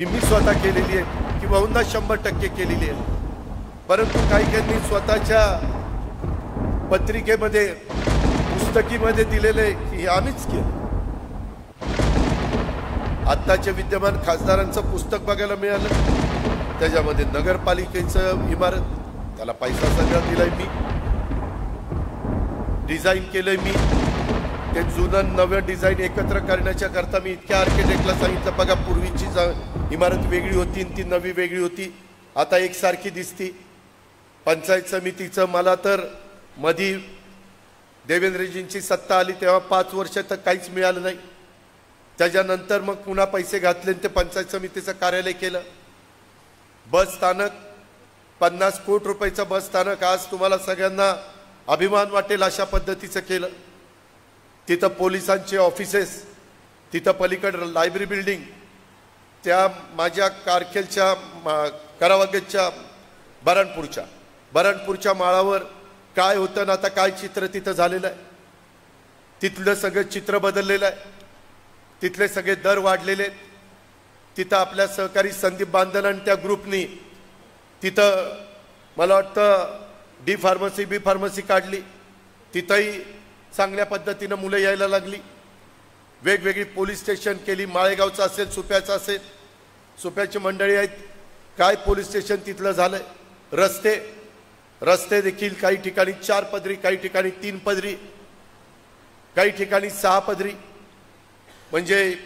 मी स्वतः केलेली आहे किंवा 100% केलेली आहे। परंतु काही स्वतःच्या पत्रिकेमध्ये पुस्तकीमध्ये दिलेले की आम्हीच केलं। आत्ताच्या विद्यमान खासदारांचं पुस्तक बघायला मिळालं, त्याच्यामध्ये नगरपालिकेचं इमारत, त्याला पैसा सगळा दिलाय मी, डिझाईन केलंय मी, ते जुनं नवं डिझाईन एकत्र करण्याच्या करता मी इतक्या आर्किटेक्टला सांगितलं, बघा पूर्वीची इमारत वेगळी होती ती नवी वेगळी होती, आता एकसारखी दिसती। पंचायत समितीचं मला तर मधी देवेंद्रजींची सत्ता आली तेव्हा 5 वर्ष तर काहीच मिळालं नाही। त्याच्यानंतर मग पुन्हा पैसे घातले ते पंचायत समितीचं कार्यालय केलं। बस स्थानक 50 कोटी रुपयाचं बस स्थानक आज तुम्हाला सगळ्यांना अभिमान वाटेल अशा पद्धतीचं केलं। तिथं पोलिसांचे ऑफिसेस, तिथं पलीकडे लायब्ररी बिल्डिंग, त्या माझ्या कारखेलच्या करावगतच्या बरणपूरच्या माळावर काय होतं ना आता काय चित्र तिथं झालेलं आहे। तिथलं सगळं चित्र बदललेलं आहे, तिथले सगळे दर वाढलेले आहेत। तिथं आपल्या सहकारी संदीप बांधल आणि त्या ग्रुपनी तिथं मला वाटतं डी फार्मसी बी फार्मसी काढली, तिथंही चांगल्या पद्धतीनं मुलं यायला लागली। वेगवेगळी पोलीस स्टेशन केली, माळेगावचं असेल, सुप्याचं असेल, सुप्याची मंडळी आहेत, काय पोलीस स्टेशन तिथलं झालंय। रस्ते देखील काही ठिकाणी 4 पदरी, काही ठिकाणी 3 पदरी, काही ठिकाणी 6 पदरी, म्हणजे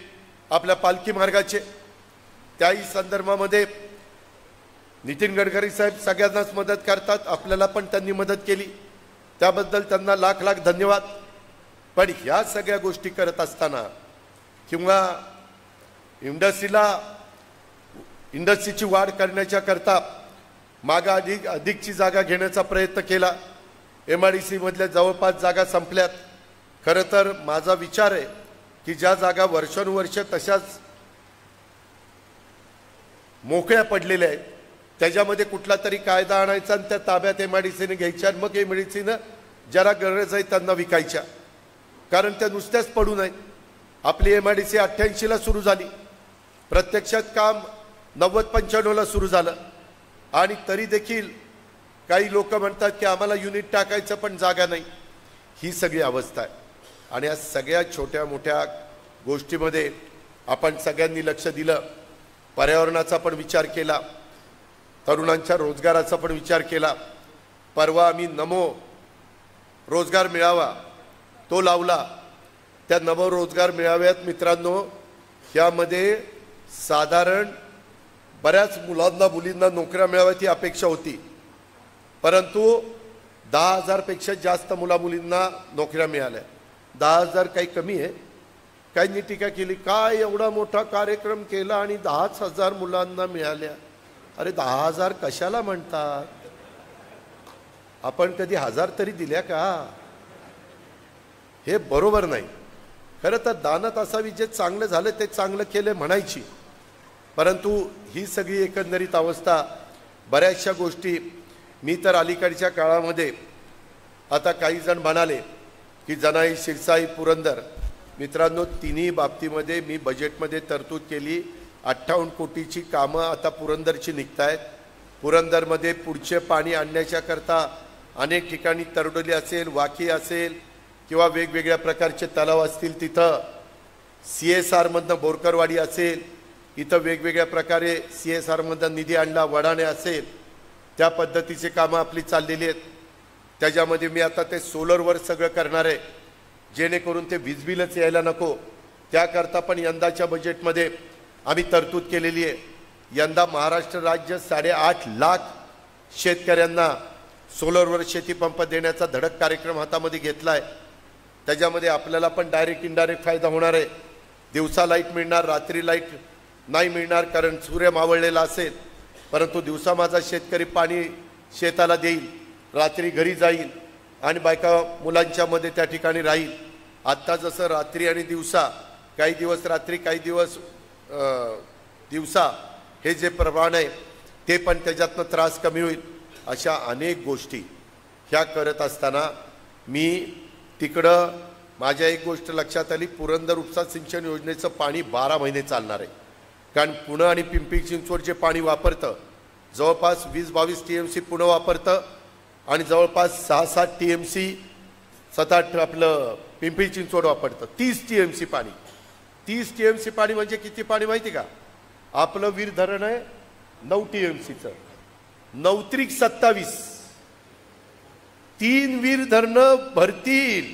आपल्या पालखी मार्गाचे। त्याही संदर्भामध्ये नितीन गडकरी साहेब सगळ्यांनाच मदत करतात, आपल्याला पण त्यांनी मदत केली, त्याबद्दल त्यांना लाख लाख धन्यवाद। पण ह्या सगळ्या गोष्टी करत असताना किंवा इंडस्ट्रीची वाढ करण्याच्या करता मागा अधिकची जागा घेण्याचा प्रयत्न केला। MIDC मधल्या जवळपास जागा संपल्यात। खरं तर माझा विचार आहे की ज्या जागा वर्षानुवर्ष तशाच मोकळ्या पडलेल्या आहेत त्याच्यामध्ये कुठला तरी कायदा आणायचा आणि त्या ताब्यात MIDCने घ्यायच्या, मग MIDCनं जरा गरज आहे त्यांना विकायच्या, कारण त्या नुसत्याच पडू नयेत। आपली MIDC 88ला सुरू झाली, प्रत्यक्षात काम 90-95ला सुरू झालं, आणि तरी देखील काही लोक म्हणतात की आम्हाला युनिट टाकायचं पण जागा नाही। ही सगळी अवस्था आहे आणि या सगळ्या छोट्या मोठ्या गोष्टीमध्ये आपण सगळ्यांनी लक्ष दिलं, पर्यावरणाचा पण विचार केला, तरुणांच्या रोजगाराचा पण विचार केला। परवा आम्ही नमो रोजगार मिळावा तो लावला। त्या नमो रोजगार मिळाव्यात मित्रांनो, यामध्ये साधारण बऱ्याच मुलांना मुलींना नोकऱ्या मिळाव्यात ही अपेक्षा होती, परंतु 10,000 पेक्षा जास्त मुलींना नोकऱ्या मिळाल्या। 10,000 काही कमी आहे? काहींनी टीका केली, काय एवढा मोठा कार्यक्रम केला आणि 10,000 मुलांना मिळाल्या। अरे 10,000 कशाला म्हणतात? आपण कधी 1000 तरी दिल्या का? हे बरोबर नाही। खरं तर दानत असावी, जे चांगलं झालं ते चांगलं केलं म्हणायची, परंतु ही सगळी एकंदरीत अवस्था, बऱ्याचशा गोष्टी मी तर अलीकडच्या काळामध्ये, आता काही जण म्हणाले की जनाई, शिरसाई, पुरंदर, मित्रांनो तिन्ही बाबतीमध्ये मी बजेटमध्ये तरतूद केली। 58 कोटीची कामं आता पुरंदरची निघतायत। पुरंदरमध्ये पुढचे पाणी आणण्याच्या करता अनेक ठिकाणी तरडोली असेल, वाकी असेल किंवा वेगवेगळ्या प्रकारचे तलाव असतील, तिथं CSR मधनं बोरकरवाडी असेल, इथं वेगवेगळ्या प्रकारे CSR मधनं निधी आणला, वडाणे असेल, त्या पद्धतीचे कामं आपली चाललेली आहेत। त्याच्यामध्ये मी आता ते सोलरवर सगळं करणार आहे, जेणेकरून ते वीज बिलच यायला नको, त्याकरता पण यंदाच्या बजेटमध्ये आम्ही तरतूद केलेली आहे। यंदा महाराष्ट्र राज्य 8.5 लाख शेतकऱ्यांना सोलरवर शेतीपंप देण्याचा धडक कार्यक्रम हातामध्ये घेतला आहे। त्याच्यामध्ये आपल्याला पण डायरेक्ट इनडायरेक्ट फायदा होणार आहे। दिवसा लाईट मिळणार, रात्री लाईट नाही मिळणार, कारण सूर्य मावळलेला असेल, परंतु दिवसा माझा शेतकरी पाणी शेताला देईल, रात्री घरी जाईल आणि बायका मुलांच्या मध्ये त्या ठिकाणी राहील। आत्ता जसं रात्री आणि दिवसा, काही दिवस रात्री काही दिवस दिवसा, हे जे प्रमाण आहे ते पण त्याच्यातनं त्रास कमी होईल। अशा अनेक गोष्टी ह्या करत असताना मी तिकडं माझ्या एक गोष्ट लक्षात आली, पुरंदर उपसा सिंचन योजनेचं पाणी 12 महिने चालणार आहे। कारण पुणे आणि पिंपरी चिंचवड जे पाणी वापरतं जवळपास 20-22 TMC पुणे वापरतं आणि जवळपास 6-7 TMC 7-8 आपलं पिंपरी चिंचवड वापरतं. 30 TMC पाणी. 30 TMC पाणी म्हणजे किती पाणी माहिती का? आपलं वीर धरण आहे 9 TMCचं, 9 27. 3 वीर धरणं भरतील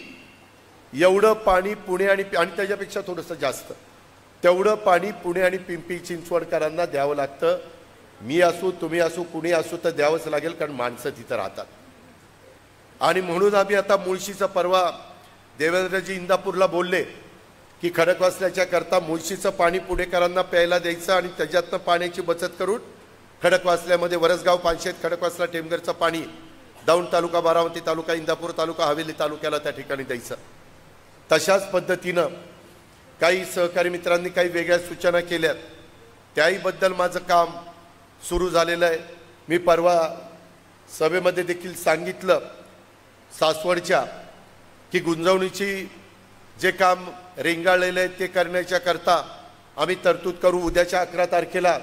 एवढं पाणी पुणे आणि त्याच्यापेक्षा थोडंसं जास्त तेवढं पाणी पुणे आणि पिंपरी चिंचवडकरांना द्यावं लागतं. मी असू तुम्ही असू कुणी असू तर द्यावंच लागेल, कारण माणसं तिथं राहतात. आणि म्हणून आम्ही आता मुळशीचं परवा देवेंद्रजी इंदापूरला बोलले की खडकवासल्याच्या करता मुळशीचं पाणी पुणेकरांना प्यायला द्यायचं आणि त्याच्यातनं पाण्याची बचत करून खडकवासल्यामध्ये वरसगाव, पानशेत, खडकवासला, टेमघरचं पाणी दौंड तालुका, बारामती तालुका, इंदापूर तालुका, हवेली तालुक्याला त्या ठिकाणी द्यायचं. तशाच पद्धतीनं काही सहकारी मित्रांनी काही वेगळ्या सूचना केल्यात, त्याहीबद्दल माझं काम सुरू झालेलं आहे. मी परवा सभेमध्ये देखील सांगितलं सासवडच्या की गुंजवणीची जे काम रेंगाळलेलं आहे ते करण्याच्या करता आम्ही तरतूद करू. उद्याच्या 11 तारखेला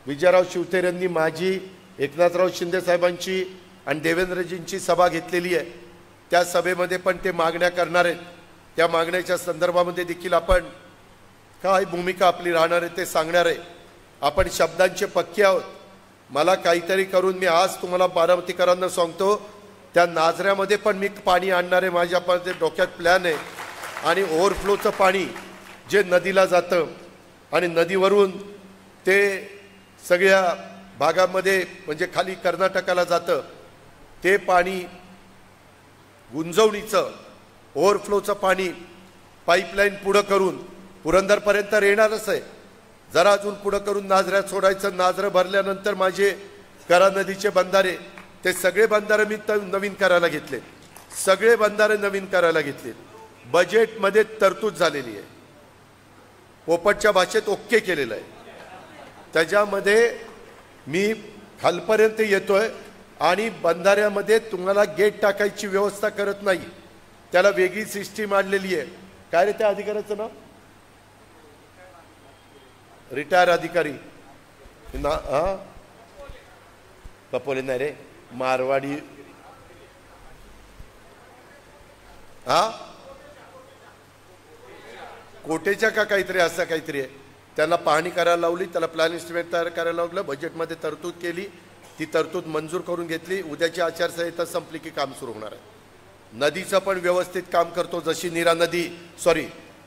विजयराव शिवतेर यांनी माझी, एकनाथराव शिंदे साहेबांची आणि देवेंद्रजींची सभा घेतलेली आहे. त्या सभेमध्ये पण ते मागण्या करणार आहेत. त्या मागण्याच्या संदर्भामध्ये देखील आपण काय भूमिका आपली राहणार आहे ते सांगणार आहे. आपण शब्दांचे पक्के आहोत. मला काहीतरी करून मी आज तुम्हाला बारामतीकरांना सांगतो, त्या नाझऱ्यामध्ये पण मी पाणी आणणार आहे. माझ्या डोक्यात प्लॅन आहे. आणि ओव्हरफ्लोचं पाणी जे नदीला जातं आणि नदीवरून ते सगळ्या भागामध्ये म्हणजे खाली कर्नाटकाला जातं, ते पाणी गुंजवणीचं ओव्हरफ्लोचं पाणी पाईपलाईन पुढं करून पुरंदरपर्यंत येणारच आहे. जरा अजून पुढं करून नाझऱ्यात सोडायचं. नाझरं भरल्यानंतर माझे करा नदीचे बंधारे, ते सगळे बंधारे मी नवीन करायला घेतले. सगळे बंधारे नवीन करायला घेतले. बजेटमध्ये तरतूद झालेली आहे. पोपटच्या भाषेत ओके केलेलं आहे. त्याच्यामध्ये मी खालपर्यंत येतोय आणि बंधाऱ्यामध्ये तुम्हाला गेट टाकायची व्यवस्था करत नाही. त्याला वेगळी सिस्टीम आणलेली आहे. काय रे त्या अधिकाऱ्याचं नाव? रिटायर अधिकारी ना? हा, कपोले नाही रे, मारवाडी. हा, कोटेच्या का काहीतरी असं काहीतरी आहे. त्यांना पाहणी करायला लावली, त्याला प्लॅन एस्टिमेट तयार करायला लावलं, बजेटमध्ये तरतूद केली, ती तरतूद मंजूर करून घेतली. उद्याची आचारसंहिता संपली की काम सुरू होणार आहे. नदीचं पण व्यवस्थित काम करतो. जशी नीरा नदी,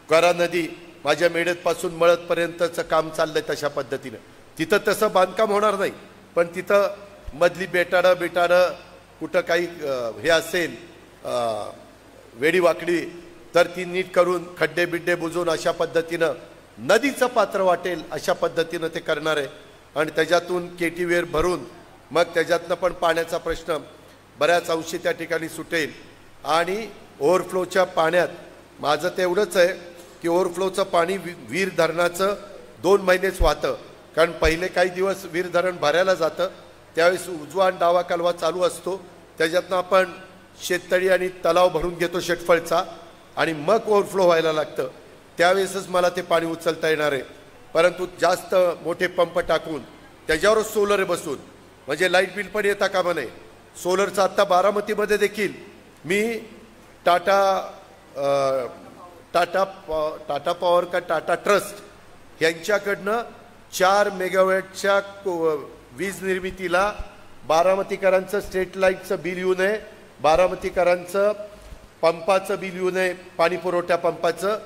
करा नदी माझ्या मेडतपासून मळदपर्यंतचं काम चाललंय तशा पद्धतीनं. तिथं तसं बांधकाम होणार नाही, पण तिथं मधली बेटाडं कुठं काही हे असेल वेडीवाकडी तर ती नीट करून खड्डे बिड्डे बुजवून अशा पद्धतीनं नदीचं पात्र वाटेल अशा पद्धतीनं ते करणार आहे. आणि त्याच्यातून केटीवेर भरून मग त्याच्यातनं पण पाण्याचा प्रश्न बऱ्याच अंशी त्या ठिकाणी सुटेल. आणि ओव्हरफ्लोच्या पाण्यात माझं तेवढंच आहे की ओव्हरफ्लोचं पाणी वीर धरणाचं 2 महिनेच वाहतं. कारण पहिले काही दिवस वीर धरण भरायला जातं, त्यावेळेस उजवा आणि डावा कालवा चालू असतो. त्याच्यातनं आपण शेततळी आणि तलाव भरून घेतो शेटफळचा, आणि मग ओव्हरफ्लो व्हायला लागतं. त्यावेळेसच मला ते पाणी उचलता येणार आहे. परंतु जास्त मोठे पंप टाकून त्याच्यावरच सोलर बसून म्हणजे लाईट बिल पण येता कामा नये. सोलरचं आत्ता बारामतीमध्ये देखील मी टाटा पॉवर का टाटा ट्रस्ट यांच्याकडनं 4 मेगावॅटच्या वीज निर्मितीला बारामतीकरांचं स्ट्रीट लाईटचं बिल येऊ नये, बारामतीकरांचं पंपाचं बिल येऊ नये, पाणी पुरवठ्या पंपाचं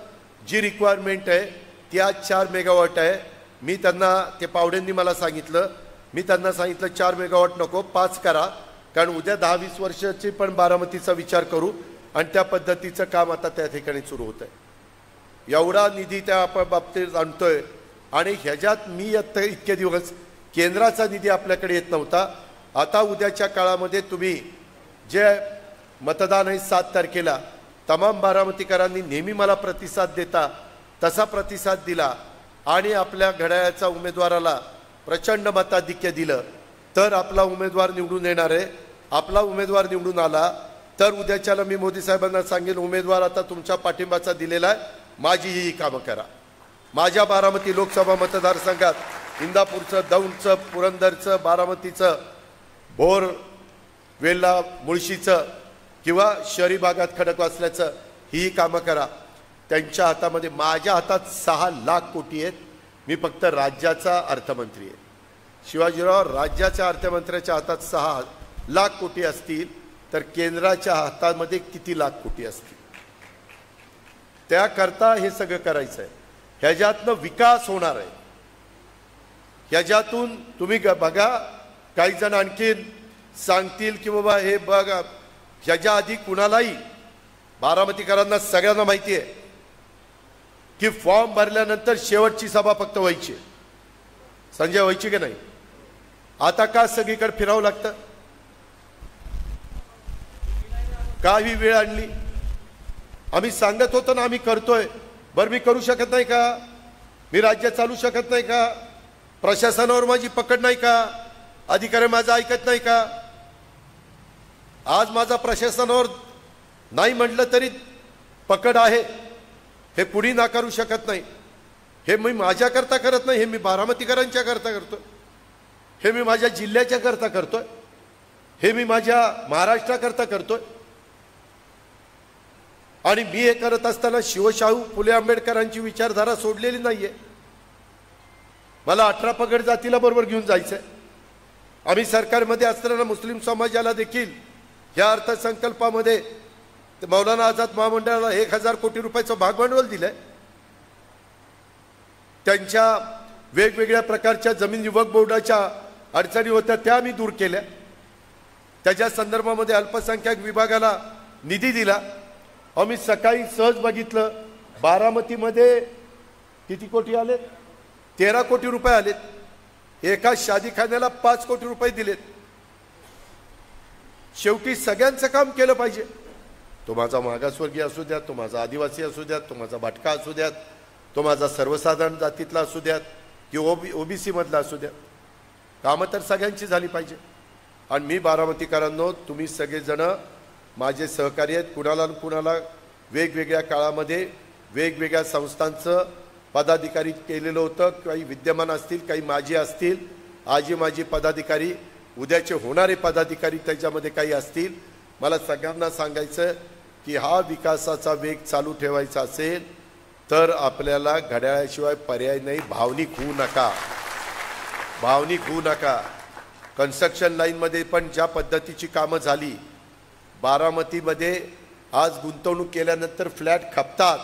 जी रिक्वायरमेंट आहे त्या 4 मेगावॉट आहे. मी त्यांना, ते पावडेंनी मला सांगितलं, मी त्यांना सांगितलं 4 मेगावॉट नको 5 करा, कारण उद्या 10-20 वर्षाची पण बारामतीचा विचार करू. आणि त्या पद्धतीचं काम आता त्या ठिकाणी सुरू होतं आहे. एवढा निधी त्या आपण बाबतीत आणतोय. आणि ह्याच्यात मी आता इतके दिवस केंद्राचा निधी आपल्याकडे येत नव्हता. आता उद्याच्या काळामध्ये तुम्ही जे मतदान आहे 7 तारखेला, तमाम बारामतीकरांनी नेहमी मला प्रतिसाद देता तसा प्रतिसाद दिला आणि आपल्या घड्याळाच्या उमेदवाराला प्रचंड मताधिक्य दिलं तर आपला उमेदवार निवडून येणार आहे. आपला उमेदवार निवडून आला तर उद्याच्याला मी मोदी साहेबांना सांगेन, उमेदवार आता तुमच्या पाठिंबाचा दिलेला आहे, माझी ही कामं करा. माझ्या बारामती लोकसभा मतदारसंघात इंदापूरचं, दौंडचं, पुरंदरचं, बारामतीचं, भोर, वेल्हा, मुळशीचं किंवा शहरी भागात खडकवासल्याचं ही कामं करा. त्यांच्या हातामध्ये, माझ्या हातात 6 लाख कोटी आहेत. मी फक्त राज्याचा अर्थमंत्री आहे. शिवाजीराव, राज्याच्या अर्थमंत्र्याच्या हातात 6 लाख कोटी असतील तर केंद्राच्या हातामध्ये किती लाख कोटी असतील? त्याकरता हे सगळं करायचं आहे. ह्याच्यातनं विकास होणार आहे. ह्याच्यातून तुम्ही बघा, काही जण आणखीन सांगतील की बाबा हे बघा, ह्याच्या आधी कुणालाही, बारामतीकरांना सगळ्यांना माहिती आहे की फॉर्म भरल्यानंतर शेवटची सभा फक्त व्हायची. संजय, व्हायची की नाही? आता का सगळीकडे फिरावं लागतं? का ही वेळ आणली? आम्ही सांगत होतो ना, आम्ही करतोय. बरं, मी करू शकत नाही का? मी राज्य चालू शकत नाही का? प्रशासनावर माझी पकड नाही का? अधिकारी माझं ऐकत नाही का? आज माझा प्रशासनावर नाही म्हटलं तरी पकड आहे, हे कुणी नाकारू शकत नाही. हे मी माझ्याकरता करत नाही, हे मी बारामतीकरांच्या करता करतोय, हे मी माझ्या जिल्ह्याच्या करता करतोय, हे मी माझ्या महाराष्ट्राकरता करतोय. आणि मी हे करत असताना शिवशाहू फुले आंबेडकरांची विचारधारा सोडलेली नाहीये. मला 18 पगड जातीला बरोबर घेऊन जायचंय. आम्ही सरकारमध्ये असताना मुस्लिम समाजाला देखील या अर्थसंकल्पामध्ये मौलाना आझाद महामंडळाला 1000 कोटी रुपयाचं भागभांडवल दिलंय. त्यांच्या वेगवेगळ्या प्रकारच्या जमीन विभाग बोर्डाच्या अडचणी होत्या, त्या आम्ही दूर केल्या. त्याच्या संदर्भामध्ये अल्पसंख्याक विभागाला निधी दिला. आम्ही सकाळी सहज बघितलं, बारामतीमध्ये किती कोटी आले? 13 कोटी रुपये आलेत. एका शादीखान्याला 5 कोटी रुपये दिलेत. शेवटी सगळ्यांचं काम केलं पाहिजे. तो माझा मागासवर्गीय असू द्यात, तो माझा आदिवासी असू द्यात, तो माझा भाटका असू द्यात, तो माझा सर्वसाधारण जातीतला असू द्यात किंवा ओबीसी मधला असू द्यात, कामं तर सगळ्यांची झाली पाहिजे. आणि मी बारामतीकरांनो, तुम्ही सगळेजण माझे सहकारी आहेत. कुणाला कुणाला वेगवेगळ्या काळामध्ये वेगवेगळ्या संस्थांचं पदाधिकारी केलेलं होतं. काही विद्यमान असतील, काही माजी असतील, आजी माजी पदाधिकारी, उद्याचे होणारे पदाधिकारी त्याच्यामध्ये काही असतील. मला सगळ्यांना सांगायचं की हा विकासाचा वेग चालू ठेवायचा असेल तर आपल्याला घड्याळाशिवाय पर्याय नाही. भावनिक होऊ नका, भावनिक होऊ नका. कन्स्ट्रक्शन लाईनमध्ये पण ज्या पद्धतीची कामं झाली, बारामतीमध्ये आज गुंतवणूक केल्यानंतर फ्लॅट खपतात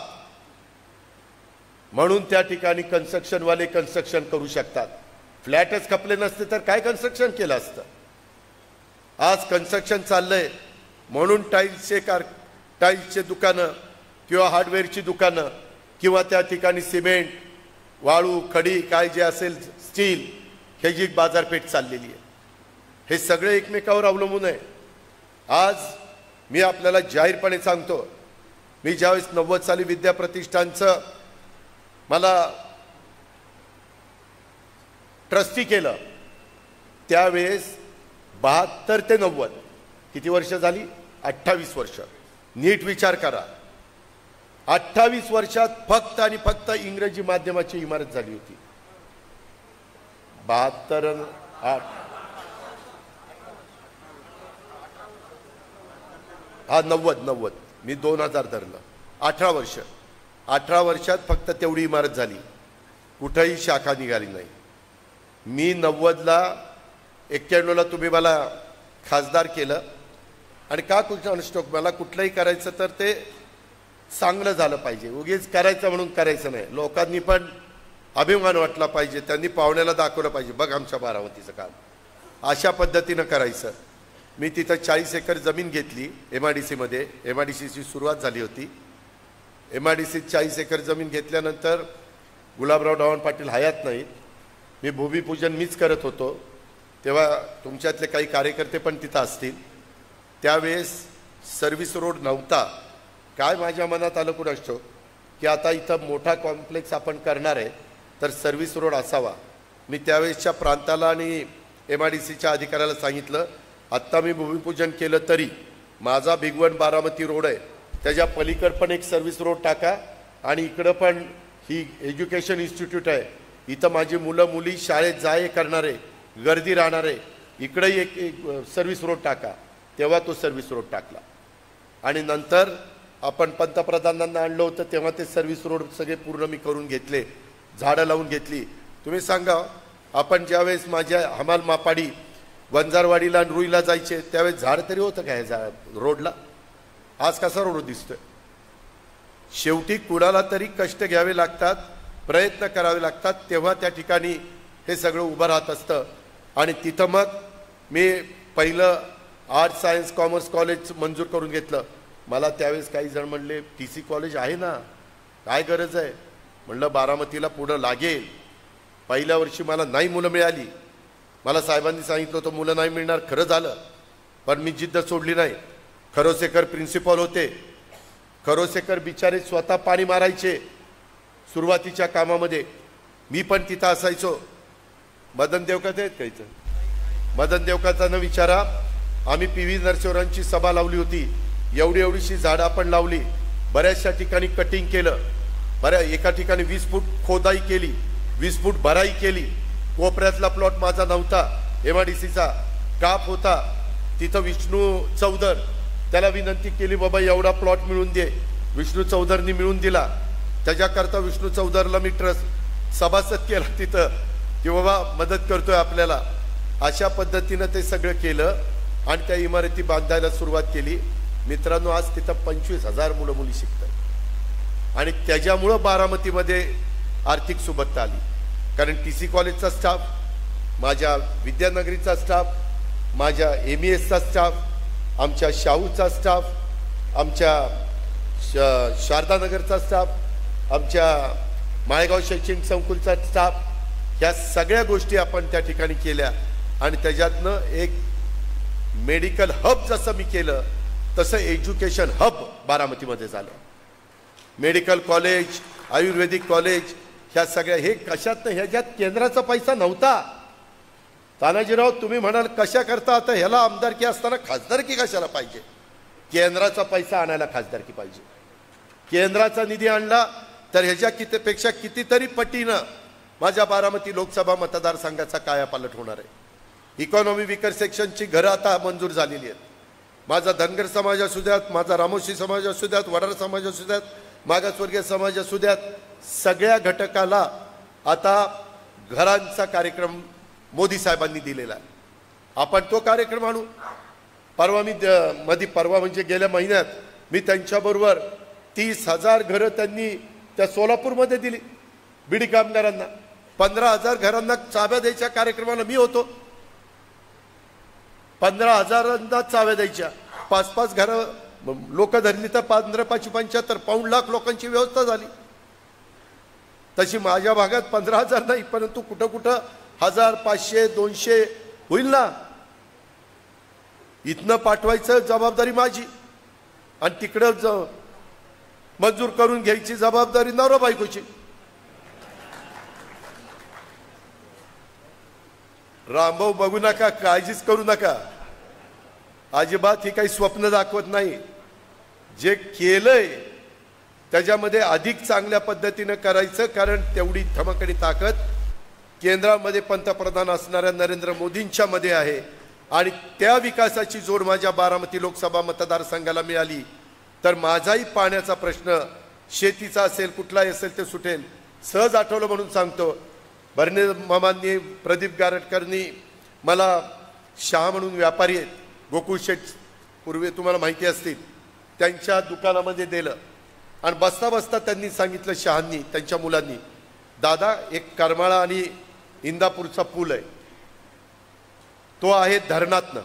म्हणून त्या ठिकाणी कन्स्ट्रक्शनवाले कन्स्ट्रक्शन करू शकतात. फ्लॅटच खपले नसते तर काय कन्स्ट्रक्शन केलं असतं? आज कन्स्ट्रक्शन चाललंय म्हणून टाईल्सचे दुकानं किंवा हार्डवेअरची दुकानं किंवा त्या ठिकाणी सिमेंट, वाळू, खडी, काय जे असेल, स्टील, ह्याची बाजारपेठ चाललेली आहे. हे सगळे एकमेकावर अवलंबून आहे. आज मी आपल्याला जाहीरपणे सांगतो, मी ज्यावेळेस 90 साली विद्या प्रतिष्ठानचं मला ट्रस्टी केलं त्यावेळेस 72 ते 90 किती वर्ष झाली? 28 वर्ष. नीट विचार करा, 28 वर्षात फक्त आणि फक्त इंग्रजी माध्यमाची इमारत झाली होती. 72 हा 90 मी 2000 धरलं. 18 वर्ष, 18 वर्षात फक्त तेवढी इमारत झाली, कुठेही शाखा निघाली नाही. मी 90ला 91ला तुम्ही मला खासदार केलं. आणि का कुठं मला कुठलंही करायचं तर ते चांगलं झालं पाहिजे. उगीच करायचं म्हणून करायचं नाही. लोकांनी पण अभिमान वाटला पाहिजे, त्यांनी पाहुण्याला दाखवलं पाहिजे, बघ आमच्या बारामतीचं काम. अशा पद्धतीनं करायचं. मी तिथं 40 एकर जमीन घेतली MIDCमध्ये. MIDCची सुरुवात झाली होती. MIDCत 40 एकर जमीन घेतल्यानंतर गुलाबराव ढवाण पाटील हयात नाहीत. मी भूमिपूजन मीच करत होतो. तेव्हा तुमच्यातले काही कार्यकर्ते पण तिथं असतील. त्यावेळेस सर्व्हिस रोड नव्हता. काय माझ्या मनात आलं कुणास ठाऊक की आता इथं मोठा कॉम्प्लेक्स आपण करणार आहे तर सर्व्हिस रोड असावा. मी त्यावेळेसच्या प्रांताला आणि MIDCच्या अधिकाऱ्याला सांगितलं, आत्ता मी भूमिपूजन केलं तरी माझा भिगवण बारामती रोड आहे, त्याच्या पलीकड पण एक सर्व्हिस रोड टाका आणि इकडं पण ही एज्युकेशन इन्स्टिट्यूट आहे, इथं माझी मुलं मुली शाळेत जाये करणारे, गर्दी राहणारे, इकडेही एक सर्व्हिस रोड टाका. तेव्हा तो सर्व्हिस रोड टाकला. आणि नंतर आपण पंतप्रधानांना आणलं होतं तेव्हा ते सर्व्हिस रोड सगळे पूर्ण मी करून घेतले, झाडं लावून घेतली. तुम्ही सांगा, आपण ज्यावेळेस माझ्या हमाल मापाडी वंजारवाडीला आणि रुईला जायचे त्यावेळेस झाड तरी होतं काय रोडला? आज कसा रोड दिसतोय? शेवटी कुणाला तरी कष्ट घ्यावे लागतात, प्रयत्न करावे लागतात, तेव्हा त्या ठिकाणी हे सगळं उभं राहत असतं. आणि तिथं मग मी पहिलं आर्ट्स सायन्स कॉमर्स कॉलेज मंजूर करून घेतलं. मला त्यावेळेस काही जण म्हणले TC कॉलेज आहे ना, काय गरज आहे? म्हणलं बारामतीला पुढं लागेल. पहिल्या वर्षी मला नाही मुलं मिळाली. मला साहेबांनी सांगितलं होतं मुलं नाही मिळणार, खरं झालं. पण मी जिद्द सोडली नाही. खरोसेकर प्रिन्सिपल होते. खरोसेकर बिचारे स्वतः पाणी मारायचे सुरुवातीच्या कामामध्ये. मी पण तिथं असायचो. मदन देवकात आहेत काहीचं, मदन देवकाचा न विचारा, आम्ही PV नरसिंहरावांची सभा लावली होती. एवढीशी झाडं आपण लावली. बऱ्याचशा ठिकाणी कटिंग केलं. एका ठिकाणी 20 फूट खोदाई केली, 20 फूट भराई केली. कोपऱ्यातला प्लॉट माझा नव्हता, MIDCचा काप होता. तिथं विष्णू चौधर, त्याला विनंती केली बाबा एवढा प्लॉट मिळून दे. विष्णू चौधरनी मिळून दिला. त्याच्याकरता विष्णू चौधरला मी ट्रस्ट सभासद केला तिथं, की बाबा मदत करतोय आपल्याला. अशा पद्धतीनं ते सगळं केलं आणि त्या इमारती बांधायला सुरुवात केली. मित्रांनो, आज तिथं 25,000 मुलं मुली शिकतात. आणि त्याच्यामुळं बारामतीमध्ये आर्थिक सुबत्ता आली. कारण TC कॉलेजचा स्टाफ, माझ्या विद्यानगरीचा स्टाफ, माझ्या MESचा स्टाफ, आमच्या शाहूचा स्टाफ, आमच्या शारदानगरचा स्टाफ, आमच्या माळेगाव शैक्षणिक संकुलचा स्टाफ, ह्या सगळ्या गोष्टी आपण त्या ठिकाणी केल्या. आणि त्याच्यातनं एक मेडिकल हब जसं मी केलं तसं एज्युकेशन हब बारामतीमध्ये झालं. मेडिकल कॉलेज, आयुर्वेदिक कॉलेज, ह्या सगळ्या हे कशात, ह्याच्यात केंद्राचा पैसा नव्हता. तानाजीराव, तुम्ही म्हणाल कशा करता, आता ह्याला आमदारकी असताना खासदारकी कशाला पाहिजे? केंद्राचा पैसा आणायला खासदारकी पाहिजे. केंद्राचा निधी आणला तर ह्याच्या पेक्षा कितीतरी पटीनं माझ्या बारामती लोकसभा मतदारसंघाचा कायापालट होणार आहे. इकॉनॉमी विकर सेक्शनची घरं आता मंजूर झालेली आहेत. माझा धनगर समाज असू द्यात, माझा रामोशी समाज असू द्यात, वडार समाज असू द्यात, मागासवर्गीय समाज असू द्यात, सगळ्या घटकाला आता घरांचा कार्यक्रम मोदी साहेबांनी दिलेला आहे. आपण तो कार्यक्रम आणू. परवा म्हणजे गेल्या महिन्यात मी त्यांच्याबरोबर 30,000 घरं त्यांनी त्या सोलापूरमध्ये दिली बीडी कामगारांना. 15,000 घरांना चाव्या द्यायच्या कार्यक्रमाला मी होतो. 15,000 चाव्या द्यायच्या. 5-5 घरं लोक धरली तर 15-75 पाऊण लाख लोकांची व्यवस्था झाली. तशी माझ्या भागात 15,000 नाही, परंतु कुठं कुठं 1000, 500, 200 होईल ना. इथनं पाठवायचं जबाबदारी माझी आणि तिकडं मंजूर करून घ्यायची जबाबदारी नवरा बायकोची. रामभाऊ बघू नका, काळजीच करू नका अजिबात. ही काही स्वप्न दाखवत नाही. जे केलंय त्याच्यामध्ये अधिक चांगल्या पद्धतीनं करायचं. कारण तेवढी धमकडी ताकद केंद्रामध्ये पंतप्रधान असणाऱ्या नरेंद्र मोदींच्या मध्ये आहे. आणि त्या विकासाची जोड माझ्या बारामती लोकसभा मतदारसंघाला मिळाली तर माझाही पाण्याचा प्रश्न, शेतीचा असेल कुठलाही असेल ते सुटेल. सहज आठवलं म्हणून सांगतो, बर्ने मामांनी, प्रदीप गारटकरनी मला शहा म्हणून व्यापारी आहेत, गोकुळ शेठ पूर्वी तुम्हाला माहिती असतील, त्यांच्या दुकानामध्ये दिलं. आणि बसता बसता त्यांनी सांगितलं, शहांनी त्यांच्या मुलांनी, दादा एक करमाळा आणि इंदापूरचा पूल आहे, तो आहे धरणातनं,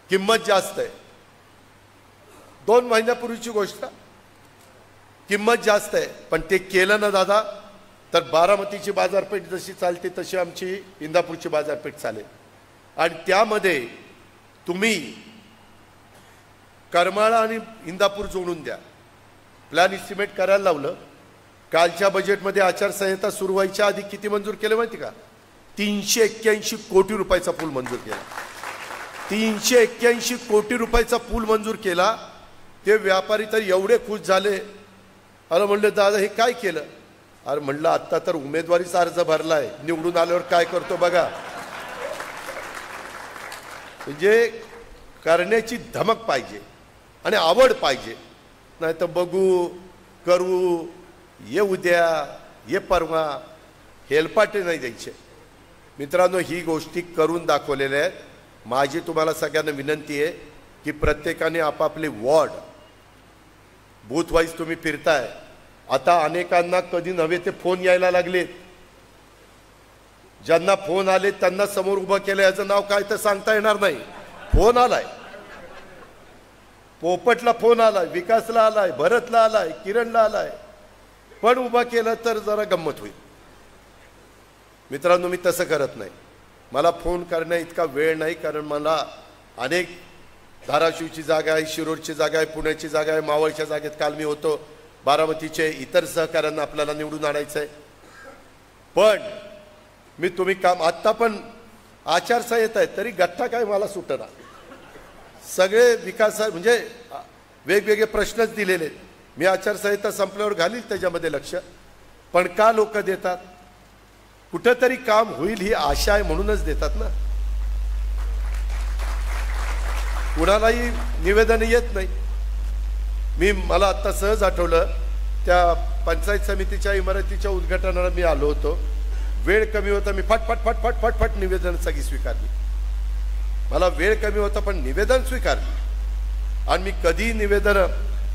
किंमत जास्त आहे. 2 महिन्यापूर्वीची गोष्ट. किंमत जास्त आहे पण ते केलं ना दादा तर बारामतीची बाजारपेठ जशी चालते तशी आमची इंदापूरची बाजारपेठ चालेल. आणि त्यामध्ये तुम्ही करमाळा आणि इंदापूर जोडून द्या. प्लॅन इस्टिमेट करायला लावलं. कालच्या बजेटमध्ये आचारसंहिता सुरू व्हायच्या आधी किती मंजूर केलं माहिती का? 381 कोटी रुपयाचा पूल मंजूर केला. 381 कोटी रुपयाचा पूल मंजूर केला. ते व्यापारी तर एवढे खुश झाले. अरे म्हणले दादा हे काय केलं? अरे म्हणलं आत्ता तर उमेदवारीचा अर्ज भरलाय, निवडून आल्यावर काय करतो बघा. म्हणजे करण्याची धमक पाहिजे आणि आवड पाहिजे, नाही तर बघू करू ये उद्या ये परवा हेलपाटे नाही द्यायचे. मित्रांनो, ही गोष्टी करून दाखवलेल्या आहेत. माझी तुम्हाला सगळ्यांना विनंती आहे की प्रत्येकाने आपापले वॉर्ड बूथ वाईज तुम्ही फिरताय. आता अनेकांना कधी नव्हे ते फोन यायला लागलेत. ज्यांना फोन आले त्यांना समोर उभं केलं, याचं नाव काय तर सांगता येणार नाही. फोन आलाय, पोपटला फोन आलाय, विकासला आलाय, भरतला आलाय, किरणला आलाय, पण उभा केलं तर जरा गंमत होईल. मित्रांनो, मी तसं करत नाही. मला फोन करण्या इतका वेळ नाही, कारण मला अनेक धाराशिवची जागा आहे, शिरूरची जागा आहे, पुण्याची जागा आहे, मावळच्या जागेत काल मी होतो. बारामतीचे इतर सहकाऱ्यांना आपल्याला निवडून आणायचं आहे. पण मी तुम्ही काम आत्ता पण आचारसंहिता आहे तरी गठ्ठा काय मला सुटणार. सगळे विकास म्हणजे वेगवेगळे प्रश्नच दिलेले आहेत. मी आचारसंहिता संपल्यावर घालील त्याच्यामध्ये लक्ष, पण का लोक देतात? कुठंतरी काम होईल ही आशा आहे म्हणूनच देतात ना. कुणालाही निवेदन येत नाही. मला आत्ता सहज आठवलं, त्या पंचायत समितीच्या इमारतीच्या उद्घाटनाला मी आलो होतो. वेळ कमी होता, मी फट निवेदन सगळी स्वीकारली. मला वेळ कमी होता पण निवेदन स्वीकारली. आणि मी कधी निवेदन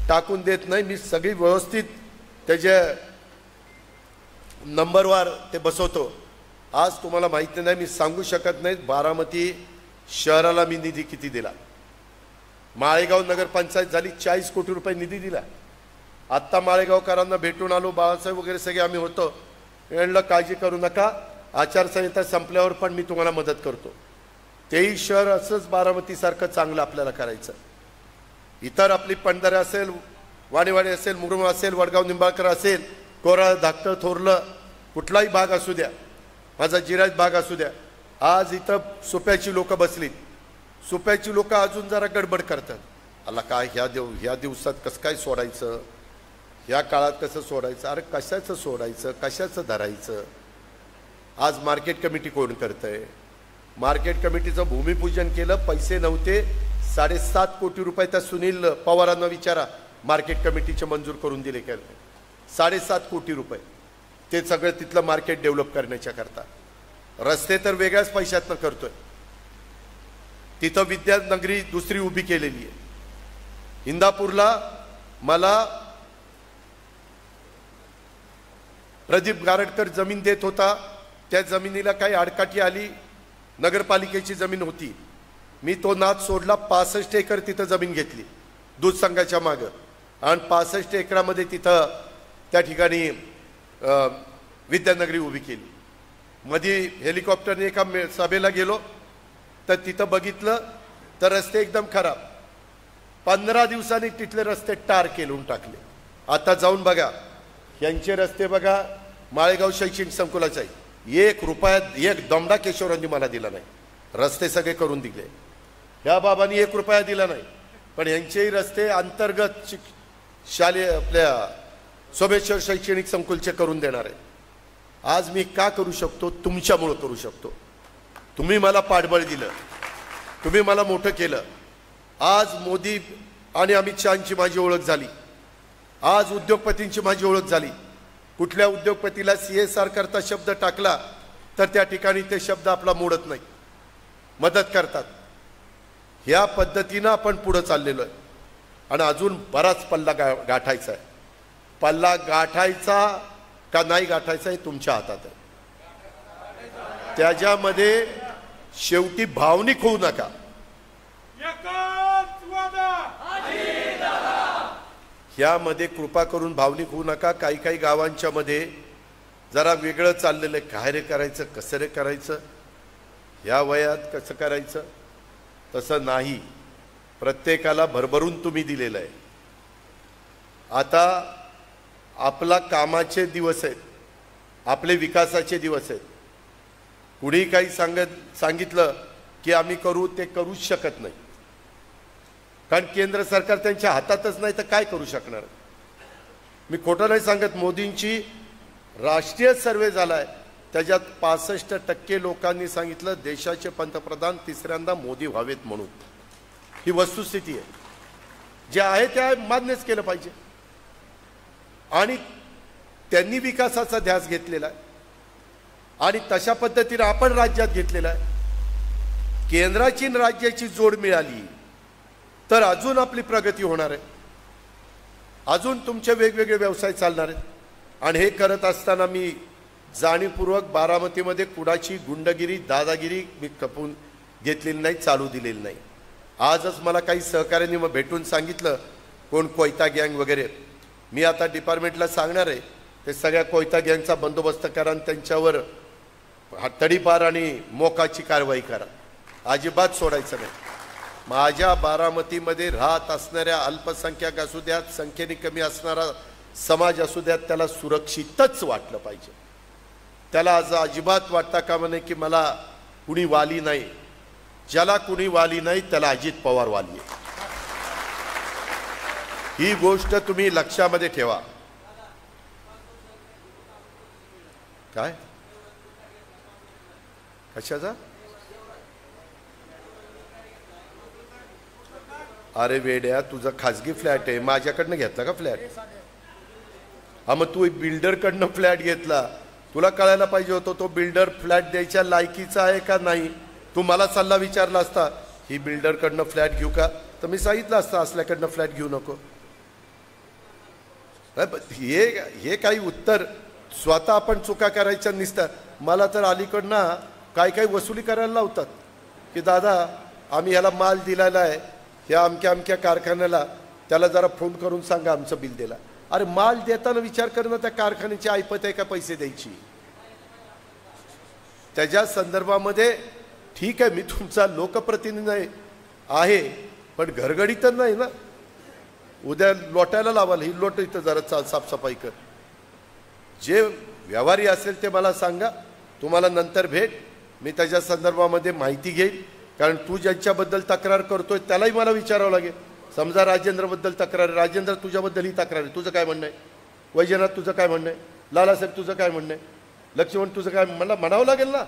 टाकून देत नाही. मी सगळी व्यवस्थित त्याच्या नंबरवर ते बसवतो. आज तुम्हाला माहिती नाही, मी सांगू शकत नाही बारामती शहराला मी निधी किती दिला. माळेगाव नगरपंचायत झाली, 40 कोटी रुपये निधी दिला. आत्ता माळेगावकरांना भेटून आलो, बाळासाहेब वगैरे सगळे आम्ही होतो. यांना काळजी करू नका, आचारसंहिता संपल्यावर पण मी तुम्हाला मदत करतो. तेही शहर असंच बारामतीसारखं चांगलं आपल्याला करायचं. इतर आपली पंढरे असेल, वाणीवाडी असेल, मुरुम असेल, वडगाव निंबाळकर असेल, कोराळ, धाकटं, थोरलं, कुठलाही भाग असू द्या, माझा जिराज भाग असू द्या, आज इथं सुप्याची लोक बसलीत. सुप्याची लोक अजून जरा गडबड करतात. अला काय ह्या दिवसात कसं काय सोडायचं, ह्या काळात कसं सोडायचं. अरे कशाचं सोडायचं, कशाचं धरायचं. आज मार्केट कमिटी कोण करतंय? मार्केट कमिटीचं भूमिपूजन केलं, पैसे नव्हते. 7.5 कोटी रुपये त्या सुनील पवारांना विचारा, मार्केट कमिटीचे मंजूर करून दिले का? 7.5 कोटी रुपये ते सगळं तिथलं मार्केट डेव्हलप करण्याच्या करता. रस्ते तर वेगळ्याच पैशातनं करतोय. तिथं विद्यानगरी दुसरी उभी केलेली आहे. इंदापूरला मला प्रदीप गारटकर जमीन देत होता, त्या जमिनीला काही आडकाठी आली, नगरपालिकेची जमीन होती. मी तो नाद सोडला, 65 एकर तिथं जमीन घेतली दूध संघाच्या मागं. आणि 65 एकरामध्ये तिथं त्या ठिकाणी विद्यानगरी उभी केली. मध्ये हेलिकॉप्टरने एका सभेला गेलो तर तिथं बघितलं तर रस्ते एकदम खराब. 15 दिवसांनी तिथले रस्ते टार केलून टाकले. आता जाऊन बघा, यांचे रस्ते बघा. माळेगाव शैक्षणिक संकुलाचा आहे, 1 रुपया 1 दमडा केशवरांनी मला दिला नाही. रस्ते सगळे करून दिले. ह्या बाबांनी 1 रुपया दिला नाही, पण यांचेही रस्ते अंतर्गत शालेय आपल्या सोमेश्वर शैक्षणिक संकुलचे करून देणार आहे. आज मी का करू शकतो? तुमच्यामुळं करू शकतो. तुम्ही मला पाठबळ दिलं, तुम्ही मला मोठं केलं. आज मोदी आणि अमित शहांची माझी ओळख झाली. आज उद्योगपतींची माझी ओळख झाली. कुठल्या उद्योगपतीला CSR करता शब्द टाकला तर त्या ठिकाणी ते शब्द आपला मोडत नाही, मदत करतात. ह्या पद्धतीनं आपण पुढे चाललेलो आहे. आणि अजून बराच पल्ला गाठायचा आहे. पल्ला गाठायचा का नाही गाठायचा हे तुमच्या हातात आहे. त्याच्यामध्ये शेवटी भावनिक होऊ नका. ह्यामध्ये कृपा करून भावनिक होऊ नका. काही गावांच्या मध्ये जरा वेगळं चाललेलं आहे. काय रे करायचं, कसं रे करायचं, ह्या वयात कसं करायचं, तसं नाही. प्रत्येकाला भरभरून तुम्ही दिलेलं आहे. आता आपला कामाचे दिवस आहेत, आपले विकासाचे दिवस आहेत. कुणी काही सांगितलं की आम्ही करू, ते करूच शकत नाही. कारण केंद्र सरकार त्यांच्या हातातच नाही तर काय करू शकणार. मी खोटं नाही सांगत. मोदींची राष्ट्रीय सर्वे झालाय, त्याच्यात 65% लोकांनी सांगितलं देशाचे पंतप्रधान तिसऱ्यांदा मोदी व्हावेत म्हणून. ही वस्तुस्थिती आहे. जे आहे ते मान्यच केलं पाहिजे. आणि त्यांनी विकासाचा ध्यास घेतलेला आहे आणि तशा पद्धतीने आपण राज्यात घेतलेला आहे. केंद्राची आणि राज्याची जोड मिळाली तर अजून आपली प्रगती होणार आहे, अजून तुमचे वेगवेगळे व्यवसाय चालणार आहेत. आणि हे करत असताना मी जाणीवपूर्वक बारामतीमध्ये कुणाची गुंडगिरी दादागिरी मी खपून घेतलेली नाही, चालू दिलेली नाही. आजच मला काही सहकार्यांनी मग भेटून सांगितलं कोण कोयता गँग वगैरे. मी आता डिपार्टमेंटला सांगणार आहे ते सगळ्या कोयता गँगचा बंदोबस्त करा आणि त्यांच्यावर तडीपार आणि मोकाची कारवाई करा. अजिबात सोडायचं नाही. माझ्या बारामतीमध्ये राहत असणाऱ्या अल्पसंख्याक असू द्यात, संख्येने कमी असणारा समाज असू द्यात, त्याला सुरक्षितच वाटलं पाहिजे. त्याला आज अजिबात वाटता कामा नये की मला कुणी वाली नाही. ज्याला कुणी वाली नाही त्याला अजित पवार वाली आहे. ही गोष्ट तुम्ही लक्षामध्ये ठेवा. काय कशाचा? अरे वेड्या, तुझा खाजगी फ्लॅट आहे, माझ्याकडनं घेतला का फ्लॅट? हा, मग तू बिल्डरकडनं फ्लॅट घेतला, तुला कळायला पाहिजे होतं तो बिल्डर फ्लॅट द्यायच्या लायकीचा आहे का नाही. तू मला सल्ला विचारला असता ही बिल्डरकडनं फ्लॅट घेऊ का, तर मी सांगितलं असतं असल्याकडनं फ्लॅट घेऊ नको. हे काही उत्तर स्वतः आपण चुका करायच्या निसतात. मला तर अलीकडनं काय काही वसुली करायला लावतात की दादा आम्ही ह्याला माल दिलेला आहे ह्या अमक्या अमक्या कारखान्याला, त्याला जरा फोन करून सांगा आमचं बिल दिला. अरे माल देताना विचार करणं त्या कारखान्याची ऐपत आहे का पैसे द्यायची. त्याच्या संदर्भामध्ये ठीक आहे मी तुमचा लोकप्रतिनिधी आहे, पण घरगडी तर नाही ना. उद्या लोटायला लावाल, ही लोट इथं जरा साफसफाई कर. जे व्यवहारी असेल ते मला सांगा, तुम्हाला नंतर भेट, मी त्याच्या संदर्भामध्ये माहिती घेईल. कारण तू ज्यांच्याबद्दल तक्रार करतोय त्यालाही मला विचारावं लागेल. समजा राजेंद्रबद्दल तक्रार, राजेंद्र तुझ्याबद्दल ही तक्रार आहे, तुझं काय म्हणणं आहे? वैजनाथ तुझं काय म्हणणं आहे? लालासाहेब तुझं काय म्हणणं आहे? लक्ष्मण तुझं काय? मला म्हणावं लागेल ना.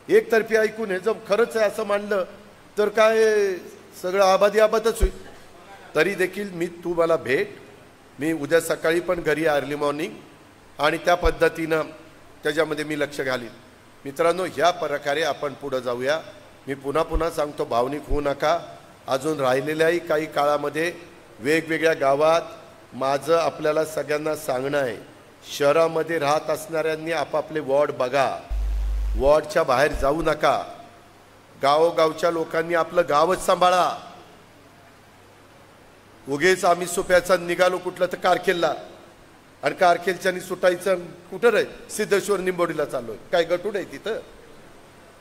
एकतर्फी ऐकून हे जर खरंच आहे असं मानलं तर काय सगळं आबादी आबादच होईल. तरी देखील तू मला भेट, मी उद्या सकाळी पण घरी अर्ली मॉर्निंग, आणि त्या पद्धतीनं त्याच्यामध्ये मी लक्ष घालीन. मित्रांनो, ह्या प्रकारे आपण पुढं जाऊया. मी पुन्हा पुन्हा सांगतो, भावनिक होऊ नका. अजून राहिलेल्याही काही काळामध्ये वेगवेगळ्या गावात माझं आपल्याला सगळ्यांना सांगणं आहे, शहरामध्ये राहत असणाऱ्यांनी आपापले वॉर्ड बघा, वॉर्डच्या बाहेर जाऊ नका. गावोगावच्या लोकांनी आपलं गावच सांभाळा. उगेच आम्ही सोप्याचा निघालो कुठलं तर कारखेलला, आणि कारखेलच्यानी सुटायचं कुठं रे? सिद्धेश्वर निंबोडीला चाललोय. काय गटूड आहे तिथं?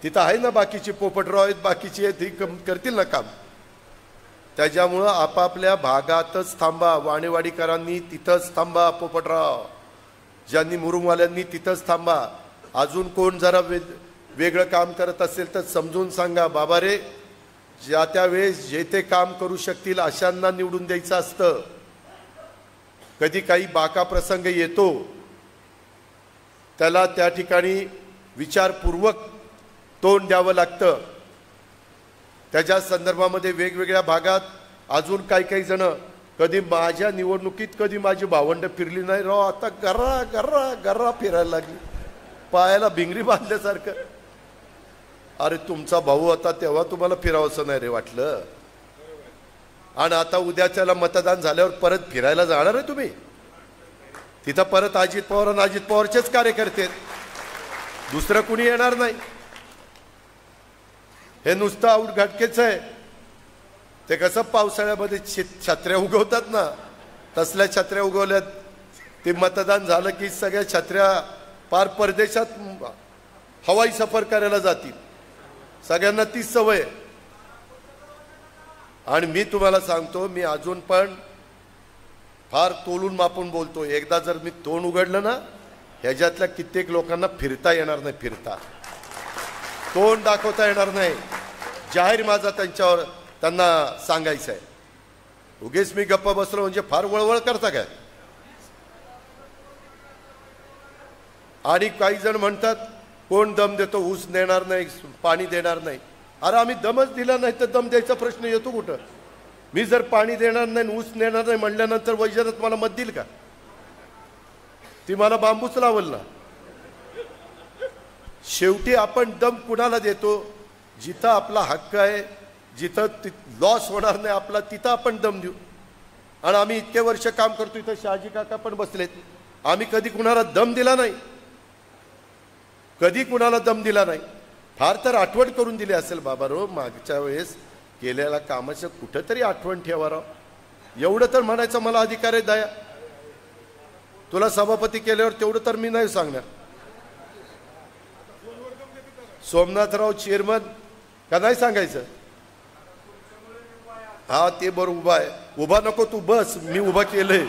तिथं आहे ना बाकीची पोपटराव आहेत, बाकीची आहेत, ही करतील ना काम. त्याच्यामुळं आपापल्या भागातच थांबा. वाणेवाडीकरांनी तिथंच थांबा, पोपटराव ज्यांनी मुरुमवाल्यांनी तिथंच थांबा. अजून कोण जरा वेगळं काम करत असेल तर समजून सांगा, बाबा रे ज्या त्या वेळेस जे ते काम करू शकतील अशांना निवडून द्यायचं असतं. कधी काही बाका प्रसंग येतो त्याला त्या ठिकाणी विचारपूर्वक तोंड द्यावं लागतं. त्याच्या संदर्भामध्ये वेगवेगळ्या भागात अजून काही जण, कधी माझ्या निवडणुकीत कधी माझी भावंड फिरली नाही राव, आता गर्रा गर्रा गर्रा फिरायला लागली, पायाला भिंगरी बांधल्यासारखं. अरे तुमचा भाऊ होता तेव्हा तुम्हाला फिरावंसं नाही रे वाटलं, आणि आता उद्याच्याला मतदान झाल्यावर परत फिरायला जाणार आहे तुम्ही? तिथं परत अजित पवार आणि अजित पवारचेच कार्यकर्ते, दुसरं कुणी येणार नाही. हे नुसतं आउटघाटकेच आहे. ते कसं पावसाळ्यामध्ये छत्र्या उगवतात ना, तसल्या छत्र्या उगवल्यात. ते मतदान झालं की सगळ्या छत्र्या पार परदेशात हवाई सफर करायला जातील. सगळ्यांना तीच सवय आहे. आणि मी तुम्हाला सांगतो, मी अजून पण फार तोलून मापून बोलतो. एकदा जर मी तोंड उघडलं ना, ह्याच्यातल्या कित्येक लोकांना फिरता येणार नाही. फिरता तोंड दाखवता येणार नाही. जाहीर माझा त्यांना सांगायचं आहे. उगेच मी गप्पा बसलो म्हणजे फार वळवळ करता काय? आणि काही जण म्हणतात कोण दम देतो, ऊस देणार नाही, पाणी देणार नाही. अरे आम्ही दमच दिला नाही तर दम द्यायचा प्रश्न येतो कुठं? मी जर पाणी देणार नाही, ऊस देणार नाही म्हणल्यानंतर वैजनाथ मला मत देईल का? ती मला बांबूच लावल ना. शेवटी आपण दम कुणाला देतो? जिथं आपला हक्क आहे, जिथं लॉस होणार नाही आपला, तिथं आपण दम देऊ. आणि आम्ही इतके वर्ष काम करतो, इथं शहाजी काका पण बसलेत, आम्ही कधी कुणाला दम दिला नाही, कधी कुणाला दम दिला नाही. फार तर आठवण करून दिली असेल बाबा रो, मागच्या वेळेस केलेल्या कामाचं कुठंतरी आठवण ठेवा राव, एवढं तर म्हणायचं मला अधिकार आहे दया. तुला सभापती केल्यावर तेवढं तर मी नाही सांगणार. सोमनाथराव चेअरमन का नाही सांगायचं? हा ते बरं उभा आहे. उभा नको तू बस, मी उभा केलंय,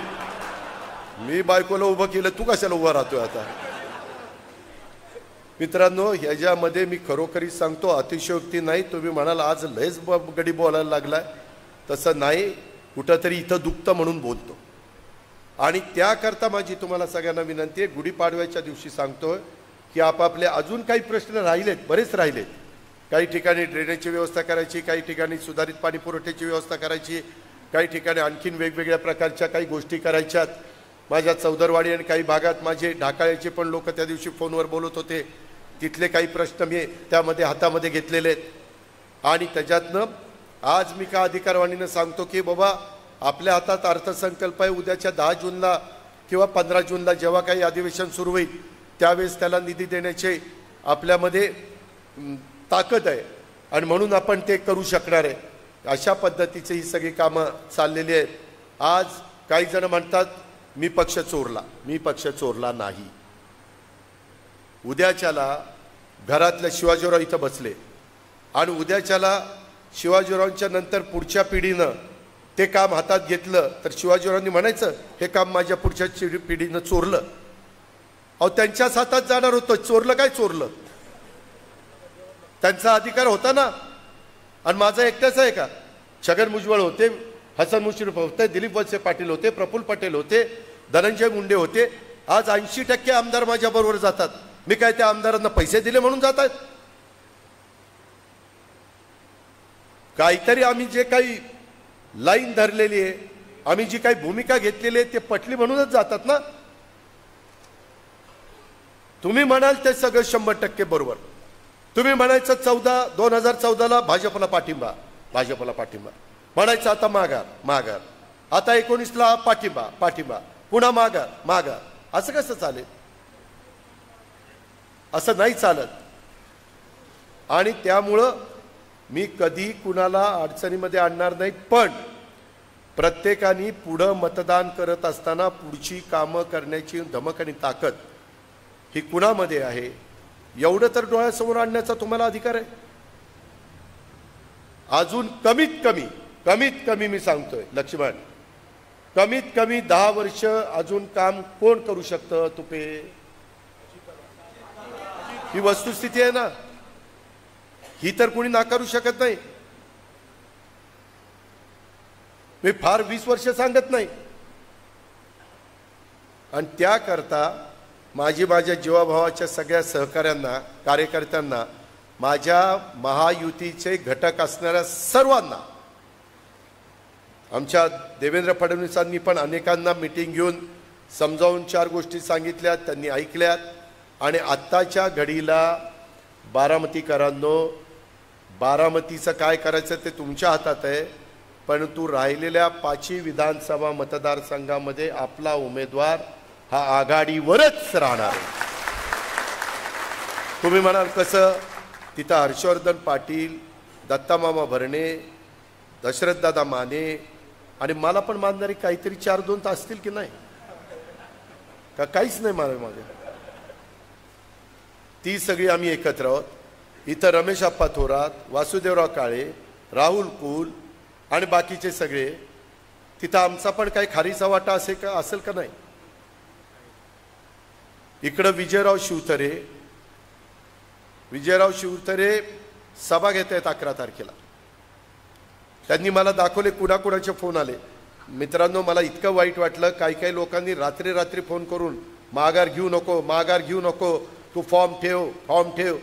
मी बायकोला उभं केलं, तू कशाला उभा राहतोय आता? मित्रांनो, ह्याच्यामध्ये मी खरोखरी सांगतो, अतिशयोक्ती नाही. तुम्ही म्हणाल आज लयच गडी बोलायला लागलाय, तसं नाही. कुठंतरी इथं दुखतं म्हणून बोलतो. आणि त्याकरता माझी तुम्हाला सगळ्यांना विनंती आहे, गुढीपाडव्याच्या दिवशी सांगतोय की आपापले अजून काही प्रश्न राहिलेत, बरेच राहिलेत. काही ठिकाणी ड्रेनेजची व्यवस्था करायची, काही ठिकाणी सुधारित पाणी पुरवठ्याची व्यवस्था करायची, काही ठिकाणी आणखीन वेगवेगळ्या प्रकारच्या काही गोष्टी करायच्यात. माझ्या चौदरवाडी आणि काही भागात माझे ढाकाळ्याचे पण लोक त्या दिवशी फोनवर बोलत होते, तिथले काही प्रश्न मी त्यामध्ये हातामध्ये घेतलेले आहेत. आणि त्याच्यातनं आज मी का अधिकारवाणीनं सांगतो की बाबा आपल्या हातात अर्थसंकल्प आहे. उद्याच्या 10 जूनला किंवा 15 जूनला जेव्हा काही अधिवेशन सुरू होईल त्यावेळेस त्याला निधी देण्याचे आपल्यामध्ये ताकद आहे आणि म्हणून आपण ते करू शकणार आहे. अशा पद्धतीची ही सगळी कामं चाललेली आहेत. आज काही जण म्हणतात मी पक्ष चोरला. मी पक्ष चोरला नाही. उद्याच्याला घरातल्या शिवाजीराव इथं बसले आणि उद्याच्याला शिवाजीरावांच्या नंतर पुढच्या पिढीनं ते काम हातात घेतलं तर शिवाजीरावांनी म्हणायचं हे काम माझ्या पुढच्या पिढीनं चोरलं. अहो त्यांच्याच हातात जाणार होतं, चोरलं काय चोरलं? त्यांचा अधिकार होता ना. आणि माझा एकटाच आहे का? छगन भुजबळ होते, हसन मुश्रीफ होते, दिलीप वळसे पाटील होते, प्रफुल्ल पटेल होते, धनंजय मुंडे होते. आज 80% आमदार माझ्या बरोबर जातात. मी काय त्या आमदारांना पैसे दिले म्हणून जातात? काहीतरी आम्ही जे काही लाईन धरलेली आहे, आम्ही जी काही भूमिका घेतलेली आहे ते पटली म्हणूनच जातात ना. तुम्ही म्हणाल ते सगळं 100% बरोबर. तुम्ही म्हणायचं 2014ला भाजपला पाठिंबा, भाजपला पाठिंबा म्हणायचं, आता माघार, आता 19ला पाठिंबा, पुन्हा माघार. असं कसं चालेल? असं नाही चालत. आणि त्यामुळं मी कधी कुणाला अडचणीमध्ये आणणार नाही. पण प्रत्येकाने पुढं मतदान करत असताना पुढची कामं करण्याची धमक आणि ताकद ही कुणामध्ये आहे एवढं तर डोळ्यासमोर आणण्याचा तुम्हाला अधिकार आहे. अजून कमीत कमी मी सांगतोय लक्ष्मण, कमीत कमी 10 वर्ष अजून काम कोण करू शकतं? तुपे. ही वस्तुस्थिती आहे ना, ही तर कोणी नाकारू शकत नाही. मी फार 20 वर्ष सांगत नाही. आणि त्याकरता माझ्या जीवाभावाच्या सगळ्या सहकाऱ्यांना, कार्यकर्त्यांना, माझ्या महायुतीचे घटक असणाऱ्या सर्वांना, आमच्या देवेंद्र फडणवीसांनी पण अनेकांना मीटिंग घेऊन समजावून 4 गोष्टी सांगितल्यात, त्यांनी ऐकल्यात. आणि आत्ताच्या घडीला बारामतीकरांनो, बारामतीचं काय करायचं ते तुमच्या हातात आहे. परंतु राहिलेल्या 5 विधानसभा मतदारसंघामध्ये आपला उमेदवार हा आघाडीवरच राहणार. तुम्ही म्हणाल कसं? तिथं हर्षवर्धन पाटील, दत्तामामा भरणे, दशरथदादा माने आणि मला पण मानणारी काहीतरी 4-2 तास असतील की नाही? का काहीच नाही मागे? ती सगळी आम्ही एकत्र आहोत. इथं रमेश आप्पा थोरात, वासुदेवराव काळे, राहुल कुल आणि बाकीचे सगळे. तिथं आमचा पण काही खारीचा वाटा असेल का नाही? इकडं विजयराव शिवतरे सभा घेत आहेत 11 तारखेला. त्यांनी मला दाखवले, कुणाकुणाचे फोन आले. मित्रांनो, मला इतकं वाईट वाटलं, काही लोकांनी रात्री फोन करून माघार घेऊ नको, माघार घेऊ नको, तू फॉर्म ठेव, फॉर्म ठेव.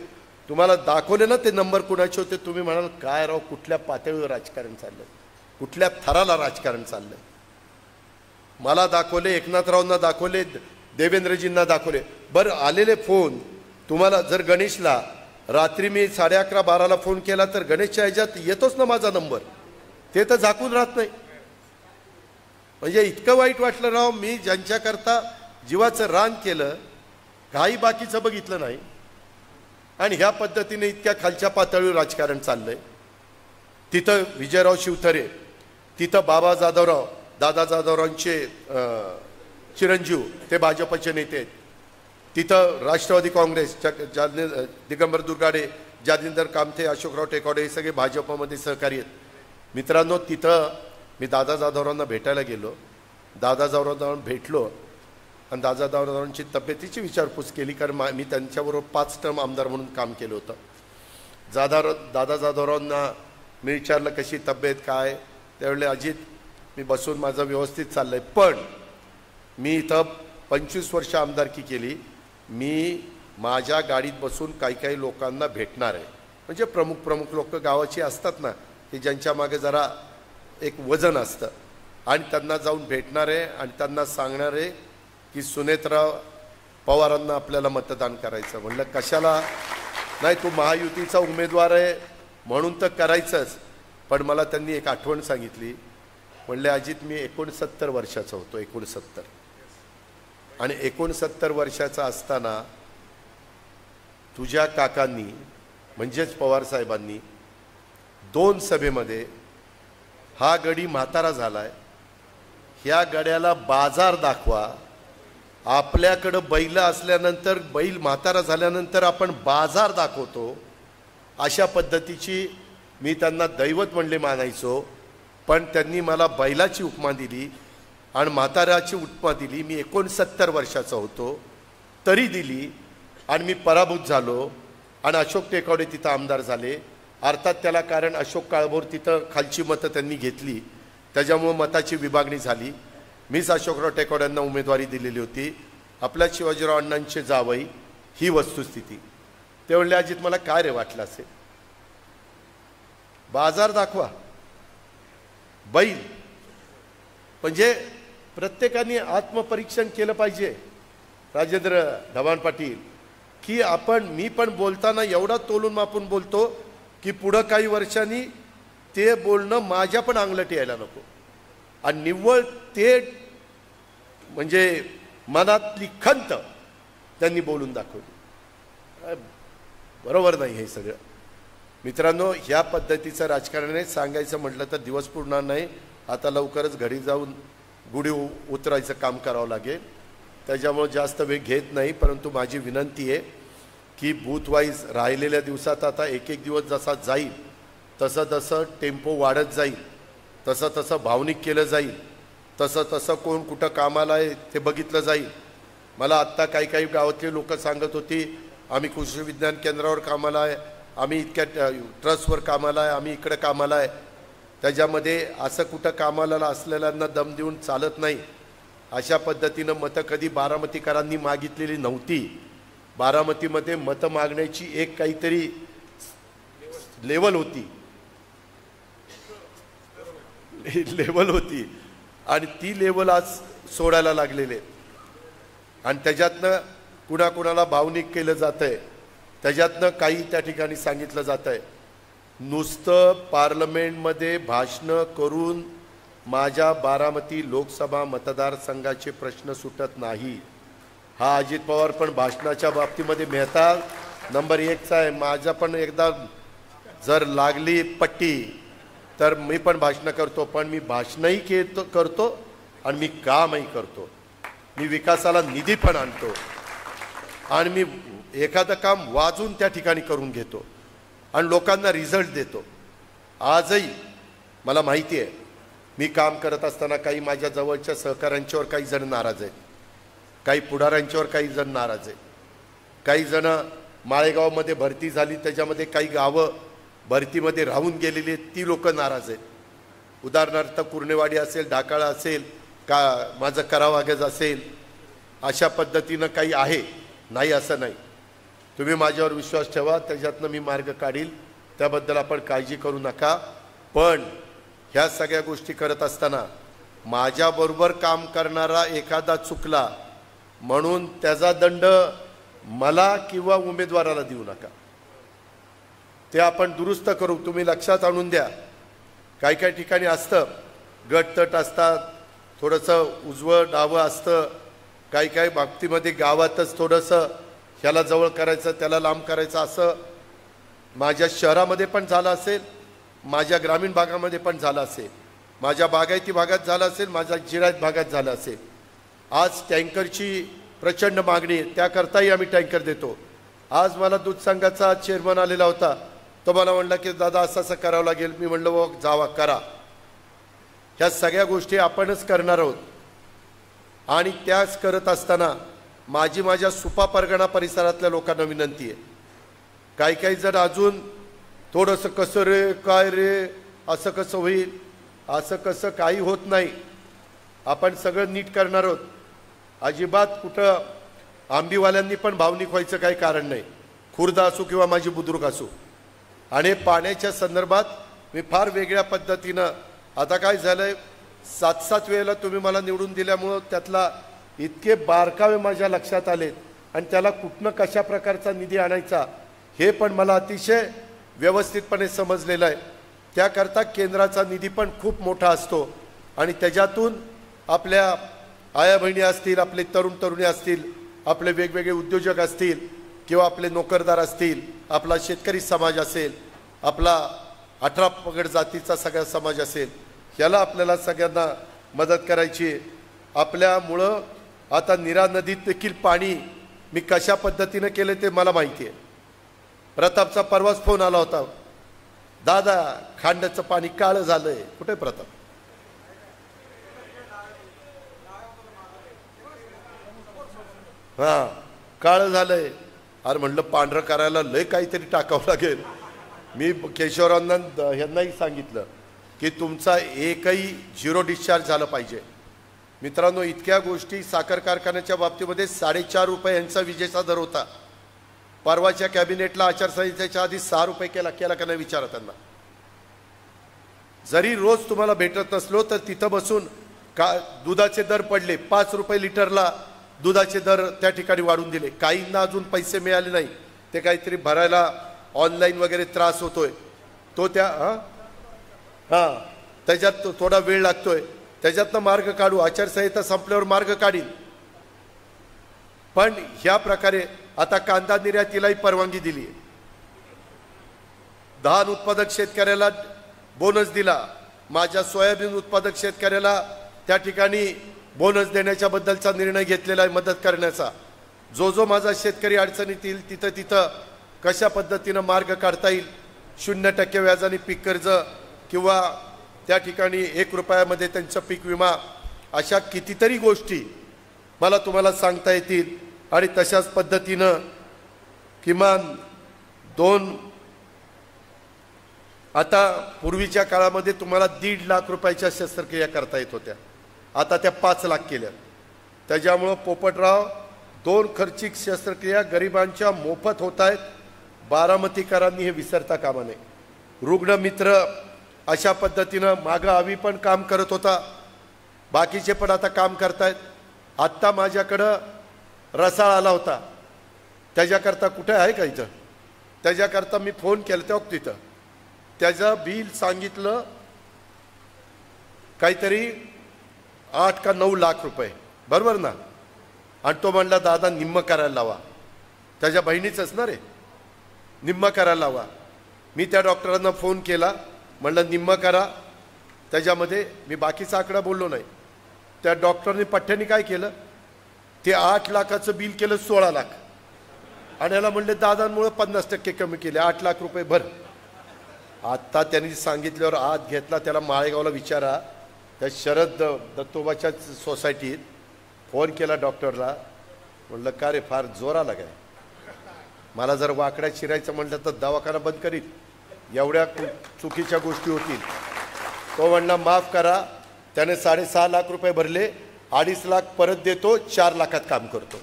तुम्हाला दाखवले ना ते नंबर कुणाचे होते, तुम्ही म्हणाल काय राव, कुठल्या पातळीवर राजकारण चाललं, कुठल्या थराला राजकारण चाललं. मला दाखवले, एकनाथरावांना दाखवले, देवेंद्रजींना दाखवले. बरं, आलेले फोन तुम्हाला, जर गणेशला रात्री मी 11:30-12ला फोन केला तर गणेशच्या ह्याच्यात येतोच ना माझा नंबर, ते तर झाकून राहत नाही. म्हणजे इतकं वाईट वाटलं राव, मी ज्यांच्याकरता जीवाचं रान केलं, काही बाकीचं बघितलं नाही, आणि ह्या पद्धतीने इतक्या खालच्या पातळीवर राजकारण चाललंय. तिथं विजयराव शिवथरे, तिथं बाबा जाधवराव, दादा जाधवरावांचे चिरंजीव, ते भाजपचे नेते आहेत. तिथं राष्ट्रवादी काँग्रेस, दिगंबर दुर्गाडे, जालिंदर कामथे, अशोकराव टेकावडे हे सगळे भाजपमध्ये सहकारी आहेत. मित्रांनो, तिथं मी दादा जाधवरावांना भेटायला गेलो, दादा जाधवरावांना भेटलो आणि दादा जाधवरावांची तब्येतीची विचारपूस केली, कारण मी त्यांच्याबरोबर 5 टर्म आमदार म्हणून काम केलं होतं. दादा जाधवरावांना मी विचारलं कशी तब्येत काय, त्यावेळेला अजित मी बसून माझं व्यवस्थित चाललंय, पण मी इथं 25 वर्ष आमदारकी केली, मी माझ्या गाडीत बसून काही काही लोकांना भेटणार आहे. म्हणजे प्रमुख लोक गावाची असतात ना, की ज्यांच्या मागे जरा एक वजन असतं, आणि त्यांना जाऊन भेटणार आहे आणि त्यांना सांगणार आहे की सुनेत्राव पवारांना आपल्याला मतदान करायचं. म्हणलं कशाला, नाही तू महायुतीचा उमेदवार आहे म्हणून तर करायचंच. पण मला त्यांनी एक आठवण सांगितली, म्हणले अजित मी 69 वर्षाचा होतो, 69, आणि 69 वर्षाचा असताना तुझ्या काकांनी म्हणजेच पवारसाहेबांनी 2 सभेमध्ये हा गडी म्हातारा झालाय, ह्या गड्याला बाजार दाखवा, आपल्याकडं बैल असल्यानंतर, बैल म्हातारा झाल्यानंतर आपण बाजार दाखवतो, अशा पद्धतीची मी त्यांना दैवत म्हणले मानायचो. पण त्यांनी मला बैलाची उपमा दिली आणि म्हाताऱ्याची उपमा दिली. मी 69 वर्षाचा होतो तरी दिली, आणि मी पराभूत झालो, आणि अशोक टेकावडे तिथं आमदार झाले. अर्थात त्याला कारण अशोक काळभोर तिथं खालची मतं त्यांनी घेतली, त्याच्यामुळं मताची विभागणी झाली. मीच अशोकराव टेकावड्यांना उमेदवारी दिलेली होती, आपल्या शिवाजीराव अण्णांचे जावई, ही वस्तुस्थिती. ते म्हणले अजित मला काय रे वाटलं असेल, बाजार दाखवा, बैल. म्हणजे प्रत्येकाने आत्मपरीक्षण केलं पाहिजे. राजेंद्र ढवाण पाटील, की मी पण बोलताना एवढा तोलून मापून बोलतो की पुढं काही वर्षांनी ते बोलणं माझ्या पण अंगलट यायला नको, आणि निव्वळ ते म्हणजे मनातली खंत त्यांनी बोलून दाखवली. बरोबर नाही हे सगळं. मित्रांनो, ह्या पद्धतीचं राजकारण सांगायचं म्हटलं तर दिवस पुरणार नाही. आता लवकरच घरी जाऊन गुढी उतरायचं काम करावं लागेल, त्याच्यामुळे जास्त वेळ घेत नाही. परंतु माझी विनंती आहे की बूथ वाईज राहिलेल्या दिवसात आता एक दिवस जसा जाईल तसं तसं टेम्पो वाढत जाईल, तसं तसं भावनिक केलं जाईल, तसं तसं कोण कुठं कामाला आहे ते बघितलं जाईल. मला आत्ता काही गावातले लोक सांगत होती आम्ही कृषी विज्ञान केंद्रावर कामाला आहे, आम्ही इतक्या ट्रस्टवर कामाला आहे, आम्ही इकडं कामाला आहे. त्याच्यामध्ये असं कुठं कामाला असलेल्यांना दम देऊन चालत नाही. अशा पद्धतीनं मतं कधी बारामतीकरांनी मागितलेली नव्हती. बारामतीमध्ये मतं मागण्याची एक काहीतरी लेवल होती, आणि ती लेवल आज सोडायला लागलेले, आणि त्याच्यातनं कुणाकुणाला भावनिक केलं जातंय, त्याच्यातनं काही त्या ठिकाणी सांगितलं जातंय. नुसतं पार्लमेंटमध्ये भाषणं करून माझ्या बारामती लोकसभा मतदारसंघाचे प्रश्न सुटत नाही. हा अजित पवार पण भाषणाच्या बाबतीमध्ये मेहता नंबर 1चा आहे. माझा पण एकदा जर लागली पट्टी तर मी पण भाषणं करतो, पण मी भाषणही करतो आणि मी कामही करतो. मी विकासाला निधी पण आणतो, आणि मी एखादं काम वाजून त्या ठिकाणी करून घेतो आणि लोकांना रिझल्ट देतो. आजही मला माहिती आहे, मी काम करत असताना काही माझ्या जवळच्या सहकाऱ्यांच्यावर काही जण नाराज आहेत, काही पुढाऱ्यांच्यावर काही जण नाराज आहेत, काही जण माळेगावमध्ये भरती झाली त्याच्यामध्ये काही गावं भरतीमध्ये राहून गेलेली आहेत ती लोक नाराज आहेत. उदाहरणार्थ कुर्णेवाडी असेल, ढाकाळा असेल, का माझं करावागज असेल, अशा पद्धतीनं काही आहे, नाही असं नाही. तुम्ही माझ्यावर विश्वास ठेवा, त्याच्यातनं मी मार्ग काढील, त्याबद्दल आपण काळजी करू नका. पण ह्या सगळ्या गोष्टी करत असताना माझ्याबरोबर काम करणारा एखादा चुकला म्हणून त्याचा दंड मला किंवा उमेदवाराला देऊ नका. ते आपण दुरुस्त करू. तुम्ही लक्षात आणून द्या, काही काही ठिकाणी असतं, गटतट असतात, थोडंसं उजवं डावं असतं, काही काही बाबतीमध्ये गावातच थोडंसं ह्याला जवळ करायचं त्याला लांब करायचं, असं माझ्या शहरामध्ये पण झालं असेल, माझ्या ग्रामीण भागामध्ये पण झालं असेल, माझ्या बागायती भागात झालं असेल, माझ्या जिरायत भागात झालं असेल. आज टँकरची प्रचंड मागणी आहे, त्याकरताही आम्ही टँकर देतो. आज मला दूध संघाचा चेअरमन आलेला होता, तो मला म्हणला की दादा असं असं करावं लागेल. मी म्हणलं वो जावा करा. ह्या सगळ्या गोष्टी आपणच करणार आहोत. आणि त्याच करत असताना माझ्या सुपा परगणा परिसरातल्या लोकांना विनंती आहे, काही काही जर अजून थोडंसं कसं रे काय रे असं कसं होईल, असं कसं काही होत नाही, आपण सगळं नीट करणार आहोत. अजिबात कुठं आंबीवाल्यांनी पण भावनिक व्हायचं काही कारण नाही, खुर्द असो किंवा माझी बुद्रुक असो. आणि पाण्याच्या संदर्भात मी फार वेगळ्या पद्धतीनं, आता काय झालंय, 7-7 वेळेला तुम्ही मला निवडून दिल्यामुळं त्यातला इतके बारकावे माझ्या लक्षात आलेत आणि त्याला कुठनं कशा प्रकारचा निधी आणायचा हे पण मला अतिशय व्यवस्थितपणे समजलेलं आहे. त्याकरता केंद्राचा निधी पण खूप मोठा असतो आणि त्याच्यातून आपल्या आया बहिणी असतील, आपले तरुण तरुणी असतील, आपले वेगवेगळे उद्योजक असतील किंवा आपले नोकरदार असतील, आपला शेतकरी समाज असेल, आपला 18 पगड जातीचा सगळा समाज असेल, याला आपल्याला सगळ्यांना मदत करायची. आपल्यामुळं आता नीरा नदीत देखील पाणी मी कशा पद्धतीनं केलं ते मला माहिती आहे. प्रतापचा परवाच फोन आला होता, दादा खांड्याचं पाणी काळं झालंय. कुठे प्रताप? हां, काळं झालंय. अरे म्हणलं पांढरं करायला लय काहीतरी टाकावं लागेल. मी केशवरावांना यांनाही सांगितलं की तुमचा एकही 0 डिस्चार्ज झालं पाहिजे. मित्रांनो, इतक्या गोष्टी साखर कारखान्याच्या बाबतीमध्ये 4.5 रुपये यांचा विजेचा दर होता. परवाच्या कॅबिनेटला आचारसंहितेच्या आधी 6 रुपये केला का नाही विचारा त्यांना. जरी रोज तुम्हाला भेटत नसलो तर तिथं बसून दुधाचे दर पडले, 5 रुपये लिटरला दुधाचे दर त्या ठिकाणी वाढून दिले. काहींना अजून पैसे मिळाले नाही, ते काहीतरी भरायला ऑनलाईन वगैरे त्रास होतोय, तो त्या हां त्याच्यात थोडा वेळ लागतोय. त्याच्यातनं मार्ग काढू, आचारसंहिता संपल्यावर मार्ग काढील. पण ह्या प्रकारे आता कांदा निर्यातीलाही परवानगी दिली. धान उत्पादक शेतकऱ्याला बोनस दिला. माझ्या सोयाबीन उत्पादक शेतकऱ्याला त्या ठिकाणी बोनस देण्याच्या बद्दलचा निर्णय घेतलेला आहे, मदत करण्याचा. जो माझा शेतकरी अडचणीत येईल तिथं कशा पद्धतीनं मार्ग काढता येईल, 0% व्याजाने पीक कर्ज किंवा त्या ठिकाणी 1 रुपयामध्ये त्यांचा पीक विमा, अशा कितीतरी गोष्टी मला तुम्हाला सांगता येतील. आणि तशाच पद्धतीनं किमान 2, आता पूर्वीच्या काळामध्ये तुम्हाला 1.5 लाख रुपयाच्या शस्त्रक्रिया करता येत होत्या, आता त्या 5 लाख केल्या. त्याच्यामुळं पोपटराव 2 खर्चिक शस्त्रक्रिया गरिबांच्या मोफत होत आहेत. बारामतीकरांनी हे विसरता कामा नये. रुग्णमित्र अशा पद्धतीनं मागं आम्ही पण काम करत होता, बाकीचे पण आता काम करतायत. आत्ता माझ्याकडं रसाळ आला होता, त्याच्याकरता कुठे आहे का इथं, त्याच्याकरता मी फोन केला तेव्हा तिथं त्याचं बिल सांगितलं काहीतरी 8 का 9 लाख रुपये, बरोबर ना. आणि तो म्हणला दादा निम्म करायला लावा. त्याच्या बहिणीचंच ना रे, निम्म करायला लावा. मी त्या डॉक्टरांना फोन केला, म्हणलं निम्म करा. त्याच्यामध्ये मी बाकीचा आकडा बोललो नाही. त्या डॉक्टरने पठ्ठ्याने काय केलं, ते 8 लाखाचं बिल केलं 16 लाख. आणि याला म्हणले दादांमुळे 50% कमी केले, 8 लाख रुपये भर. आत्ता त्यांनी सांगितल्यावर आत घेतला. त्याला माळेगावला विचारा, त्या शरद दत्तोबाच्या सोसायटीत फोन केला डॉक्टरला, म्हणलं का रे फार जोर आला काय, मला जर वाकड्यात शिरायचं म्हटलं तर दवाखाना बंद करीत, एवढ्या चुकीच्या गोष्टी होतील. तो म्हणला माफ करा. त्याने 6.5 लाख रुपये भरले. 2.5 लाख परत देतो, 4 लाखात काम करतो.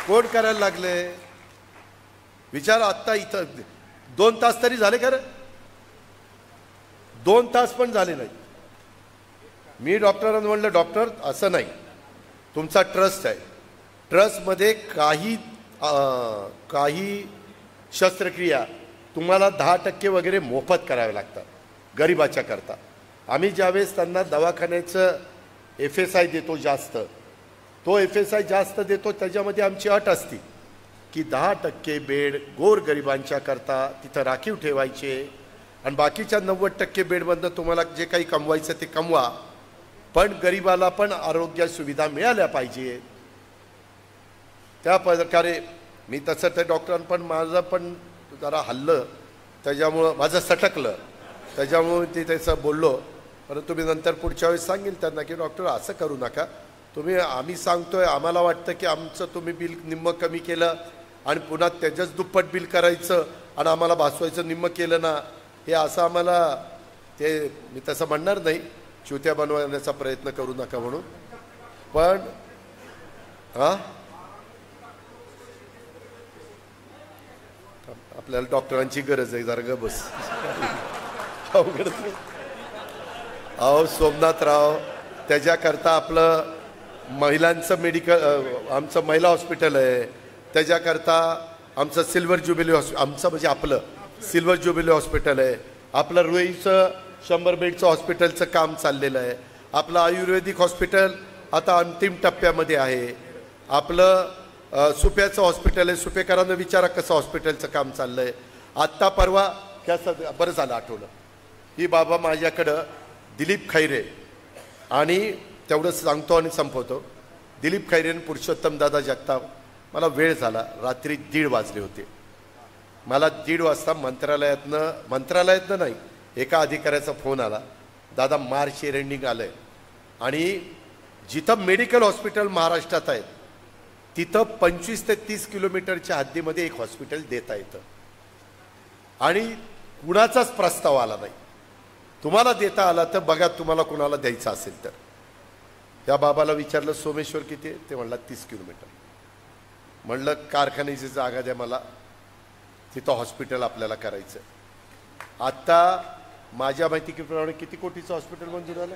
कोण करायला लागले विचार? आत्ता इथं 2 तास तरी झाले का रे? 2 तास पण झाले नाही. मी डॉक्टरांना म्हणलं, डॉक्टर असं नाही, तुमचा ट्रस्ट आहे, ट्रस्टमध्ये काही शस्त्रक्रिया तुम्हाला 10% वगैरे मोफत करावे लागतात गरिबाच्या करता. आम्ही ज्यावेळेस त्यांना दवाखान्याचं FSI देतो जास्त, तो FSI जास्त देतो, त्याच्यामध्ये आमची अट असती की 10% बेड गोरगरिबांच्या करता तिथं राखीव ठेवायचे आणि बाकीच्या 90% बेडमधनं तुम्हाला जे काही कमवायचं ते कमवा, पण गरिबाला पण आरोग्य सुविधा मिळाल्या पाहिजे. त्या प्रकारे मी तसं ते डॉक्टरांना पण माझं पण जरा हल्लं, त्याच्यामुळं माझं सटकलं, त्याच्यामुळे ते त्याचं बोललो. परंतु मी नंतर पुढच्या वेळेस सांगेल त्यांना की डॉक्टर असं करू नका तुम्ही, आम्ही सांगतोय, आम्हाला वाटतं की आमचं तुम्ही बिल निम्म कमी केलं आणि पुन्हा त्याच्याच दुप्पट बिल करायचं आणि आम्हाला भासवायचं निम्म केलं ना, हे असं आम्हाला, ते मी तसं म्हणणार नाही, चुत्या बनवण्याचा प्रयत्न करू नका म्हणून. पण आपल्याला डॉक्टरांची गरज आहे, जरा ग बस. अहो सोमनाथराव, त्याच्याकरता आपलं महिलांचं मेडिकल, आमचं महिला हॉस्पिटल आहे, त्याच्याकरता आमचं सिल्वर ज्युबिली आमचं म्हणजे आपलं सिल्वर ज्युबिली हॉस्पिटल आहे, आपलं रुईचं 100 बेडचं हॉस्पिटलचं काम चाललेलं आहे, आपलं आयुर्वेदिक हॉस्पिटल आता अंतिम टप्प्यामध्ये आहे, आपलं सुप्याचं हॉस्पिटल आहे, सुपेकरांना विचारा कसं हॉस्पिटलचं काम चाललं आहे. आत्ता परवा कसं बरं झालं आठवलं, ही बाबा माझ्याकडं दिलीप खैरे, आणि तेवढं सांगतो आणि संपवतो, दिलीप खैरे आणि पुरुषोत्तम दादा जगताप, मला वेळ झाला, रात्री 1:30 वाजले होते. मला 1:30 वाजता मंत्रालयातनं नाही, एका अधिकाऱ्याचा फोन आला, दादा मार्च एंडिंग आलं आहे आणि जिथं मेडिकल हॉस्पिटल महाराष्ट्रात आहेत तिथं 25 ते 30 किलोमीटरच्या हद्दीमध्ये एक हॉस्पिटल देता येतं आणि कुणाचाच प्रस्ताव आला नाही. तुम्हाला देता आला तर बघा, तुम्हाला कुणाला द्यायचं असेल तर. त्या बाबाला विचारलं सोमेश्वर किती आहे, ते म्हणला 30 किलोमीटर. म्हणलं कारखान्याची जागा द्या मला, तिथं हॉस्पिटल आपल्याला करायचं. आत्ता माझ्या माहितीप्रमाणे किती कोटीचं हॉस्पिटल मंजूर झालं?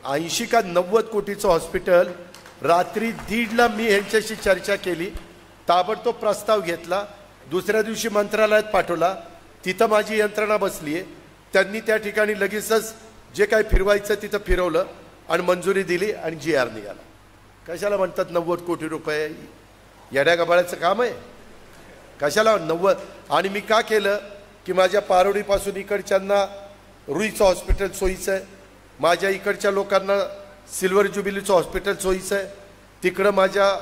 80 का 90 कोटीचं हॉस्पिटल. रात्री 1:30ला मी ह्यांच्याशी चर्चा केली, ताबडतोब प्रस्ताव घेतला, दुसऱ्या दिवशी मंत्रालयात पाठवला, तिथं माझी यंत्रणा बसली आहे, त्यांनी त्या ठिकाणी लगेचच जे काही फिरवायचं तिथं फिरवलं आणि मंजुरी दिली आणि GR निघाला. कशाला म्हणतात 90 कोटी रुपये? येड्या गबाळ्याचं काम आहे. कशाला 90? आणि मी का केलं की माझ्या पारोडीपासून इकडच्यांना रुईचं हॉस्पिटल सोयीचं आहे, माझ्या इकडच्या लोकांना सिल्वर ज्युबिलीचं हॉस्पिटल सोयीचं आहे, तिकडं माझ्या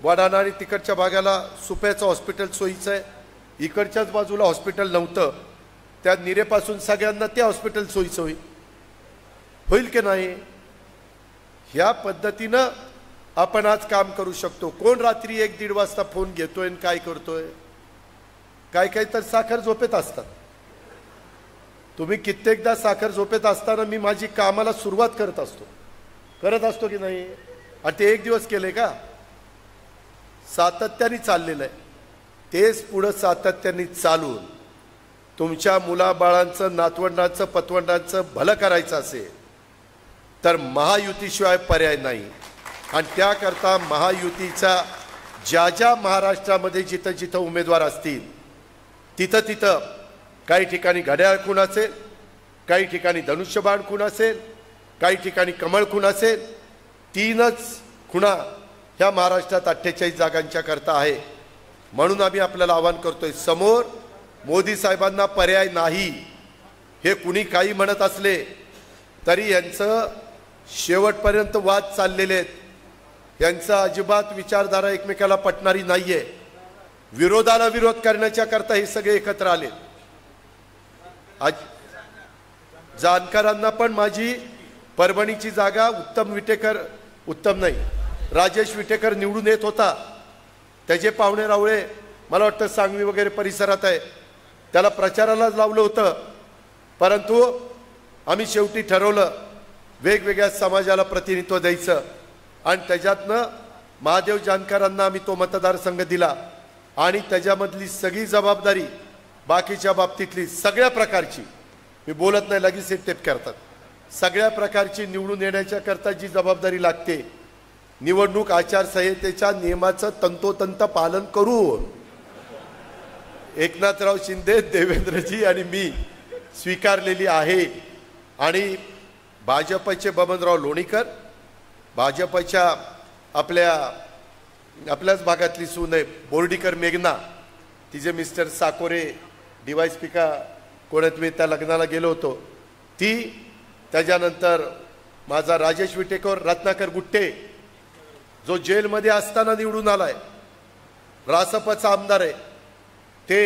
वडाणा आणि तिकडच्या भागाला सुप्याचं हॉस्पिटल सोयीचं आहे, इकडच्याच बाजूला हॉस्पिटल नव्हतं, त्या निरेपासून सगळ्यांना ते हॉस्पिटल सोयीचं होईल की नाही? ह्या पद्धतीनं आपण आज काम करू शकतो. कोण रात्री 1-1:30 वाजता फोन घेतोय आणि काय करतोय? काय तर साखर झोपेत असतात. तुम्ही कित्येकदा साखर झोपेत असताना मी माझी कामाला सुरुवात करत असतो की नाही? आणि ते 1 दिवस केले का? सातत्याने चाललेलं आहे. तेच पुढं सातत्याने चालून तुमच्या मुलाबाळांचं, नातवंडांचं, पतवंडांचं भलं करायचं असेल तर महायुतीशिवाय पर्याय नाही. आणि त्याकरता महायुतीचा ज्या महाराष्ट्रामध्ये जिथं जिथं उमेदवार असतील तिथं काही ठिकाणी घड्याळ खूण असेल, काही ठिकाणी धनुष्यबाण खूण असेल, काही ठिकाणी कमळ खूण असेल, 3च खुणा ह्या महाराष्ट्रात 48 जागांच्या करता आहे. म्हणून आम्ही आपल्याला आवाहन करतोय, समोर मोदी साहेबांना पर्याय नाही हे कुणी काही म्हणत असले तरी यांचं शेवटपर्यंत वाद चाललेले आहेत. यांचा अजिबात विचारधारा एकमेकाला पटणारी नाहीये. विरोधाला विरोध करण्याच्या करता हे सगळे एकत्र आले. आज जानकरांना पण माझी परभणीची जागा राजेश विटेकर निवडून येत होता. त्याचे पाहुणे रावळे मला वाटतं सांगवी वगैरे परिसरात आहे, त्याला प्रचारालाच लावलं होतं. परंतु आम्ही शेवटी ठरवलं वेगवेगळ्या समाजाला प्रतिनिधित्व द्यायचं आणि त्याच्यातनं महादेव जानकरांना आम्ही तो मतदारसंघ दिला आणि त्याच्यामधली सगळी जबाबदारी बाकीच्या बाबतीतली सगळ्या प्रकारची, मी बोलत नाही लगेच टेप करतात, सगळ्या प्रकारची निवडून येण्याच्या करता जी जबाबदारी लागते निवडणूक आचारसंहितेच्या नियमाचं तंतोतंत पालन करून एकनाथराव शिंदे, देवेंद्रजी आणि मी स्वीकारलेली आहे। आणि भाजपचे बबनराव लोणीकर, भाजपच्या आपल्याच भागातली सून आहे बोर्डीकर मेघना, तिचे मिस्टर साकोरे DYSP का कोणात मी त्या लग्नाला गेलो होतो, ती, त्याच्यानंतर माझा राजेश विटेकर, रत्नाकर गुट्टे जो जेलमध्ये असताना निवडून आलाय, रासपचा आमदार आहे, ते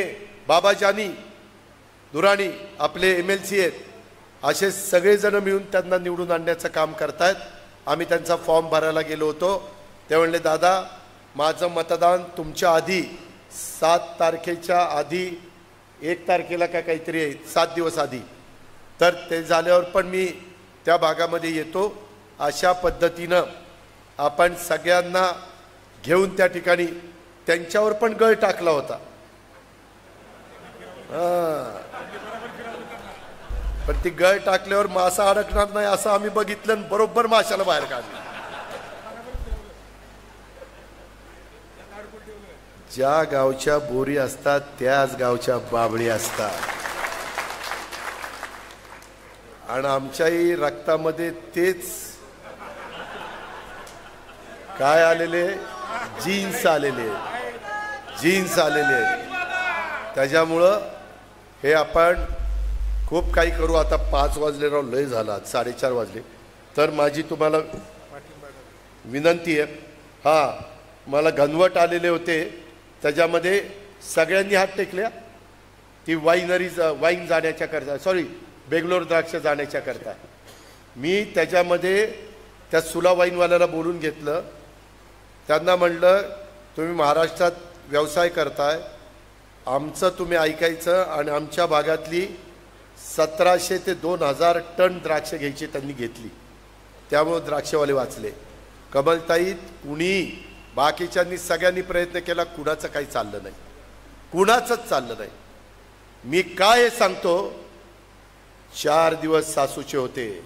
बाबा जानी दुराणी आपले MLC आहेत, असे सगळेजण मिळून त्यांना निवडून आणण्याचं काम करतायत। आम्ही त्यांचा फॉर्म भरायला गेलो होतो, ते म्हणले दादा माझं मतदान तुमच्या आधी 7 तारखेच्या आधी 1 तारखेला काय काहीतरी आहे, 7 दिवस आधी, तर ते झाल्यावर पण मी त्या भागामध्ये येतो। अशा पद्धतीनं आपण सगळ्यांना घेऊन त्या ठिकाणी त्यांच्यावर पण गळ टाकला होता। पण ती गळ टाकल्यावर मासा अडकणार नाही असं आम्ही बघितलं आणि बरोबर माशाला बाहेर काढलं। ज्या गावच्या बोरी असतात त्याच गावच्या बाबळी असतात आणि आमच्याही रक्तामध्ये तेच काय आलेले, जीन्स आलेले, त्याच्यामुळं हे आपण खूप काही करू। आता 5 वाजले राव, लय झाला, 4:30 वाजले, तर माझी तुम्हाला विनंती आहे, मला घनवट आलेले होते त्याच्यामध्ये सगळ्यांनी हात टेकल्या, ती वाईन जाण्याच्या करता, सॉरी बेंगलोर द्राक्ष जाण्याच्या करता, मी त्याच्यामध्ये त्या सुला वाईनवाल्याला बोलून घेतलं, त्यांना म्हणलं तुम्ही महाराष्ट्रात व्यवसाय करताय, आमचं तुम्ही ऐकायचं आणि आमच्या भागातली 1700 ते 2000 टन द्राक्ष घ्यायची त्यांनी घेतली, त्यामुळे द्राक्षवाले वाचले। कमलताईत कुणी बाकीच्यांनी सगळ्यांनी प्रयत्न केला, कुणाचं काही चाललं नाही, कुणाचंच चाललं नाही। मी काय सांगतो, 4 दिवस सासूचे होते,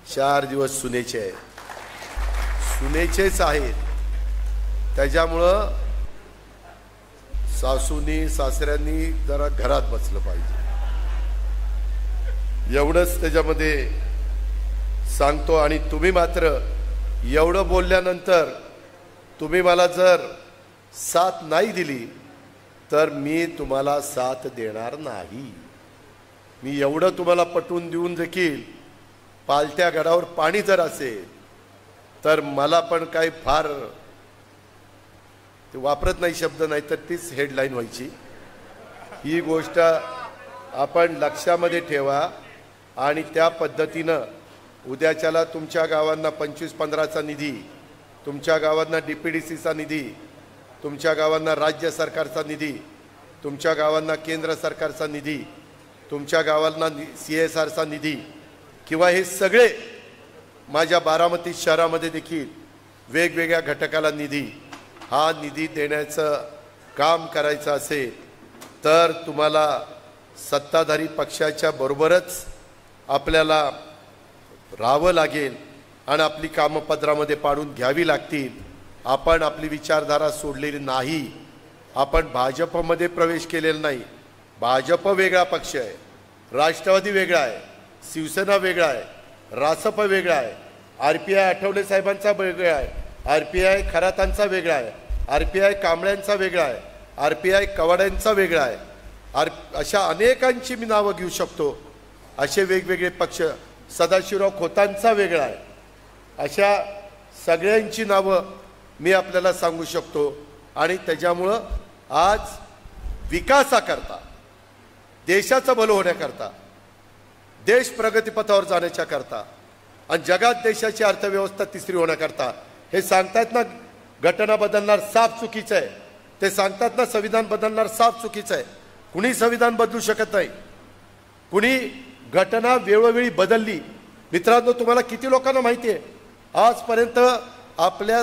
4 दिवस सुनेचे सुनेचेच आहेत, त्याच्यामुळं सासूनी सासऱ्यांनी जरा घरात बसलं पाहिजे, एवढंच त्याच्यामध्ये सांगतो। आणि तुम्ही मात्र एवढं बोलल्यानंतर तुम्ही मला जर साथ नाही दिली तर मी तुम्हाला साथ देणार नाही। मी एवढं तुम्हाला पटवून देऊन देखील पालत्या गडावर पाणी जर असेल तर मला पण काही फार ते वापरत नाही शब्द, नाही तर तीच हेडलाईन व्हायची। ही गोष्ट आपण लक्षामध्ये ठेवा आणि त्या पद्धतीनं उद्याच्याला तुमच्या गावांना 25-15चा निधी, तुमच्या गावांना DPDCचा निधी, तुमच्या गावांना राज्य सरकारचा निधी, तुमच्या गावांना केंद्र सरकारचा निधी, तुमच्या गावांना CSRचा निधी, किंवा हे सगळे माझ्या बारामती शहरामध्ये देखील वेगवेगळ्या घटकाला निधी, हा निधी देण्याचं काम करायचं असेल तर तुम्हाला सत्ताधारी पक्षाच्या बरोबरच आपल्याला राहावं लागेल आणि आपली कामं पदरामध्ये पाडून घ्यावी लागतील। आपण आपली विचारधारा सोडलेली नाही, आपण भाजपमध्ये प्रवेश केलेला नाही। भाजप वेगळा पक्ष आहे, राष्ट्रवादी वेगळा आहे, शिवसेना वेगळा आहे, रासप वेगळा आहे, RPI आठवले साहेबांचा वेगळा आहे, RPI खरातांचा वेगळा आहे, RPI कांबळ्यांचा वेगळा आहे, RPI कवाड्यांचा वेगळा आहे, अशा अनेकांची मी नावं घेऊ शकतो। असे वेगवेगळे पक्ष, सदाशिवराव खोतांचा वेगळा आहे, अशा सगळ्यांची नावं मी आपल्याला सांगू शकतो। आणि त्याच्यामुळं आज विकासाकरता, देशाचं भलं होण्याकरता, देश प्रगतीपथावर जाण्याच्या करता आणि जगात देशाची अर्थव्यवस्था तिसरी होण्याकरता, हे सांगतायत ना घटना बदलणार साफ चुकीचं आहे, ते सांगतात ना संविधान बदलणार साफ चुकीचं आहे। कुणी संविधान बदलू शकत नाही, कुणी घटना वेळोवेळी बदलली. मित्रांनो, तुम्हाला किती लोकांना माहिती आहे आजपर्यंत आपल्या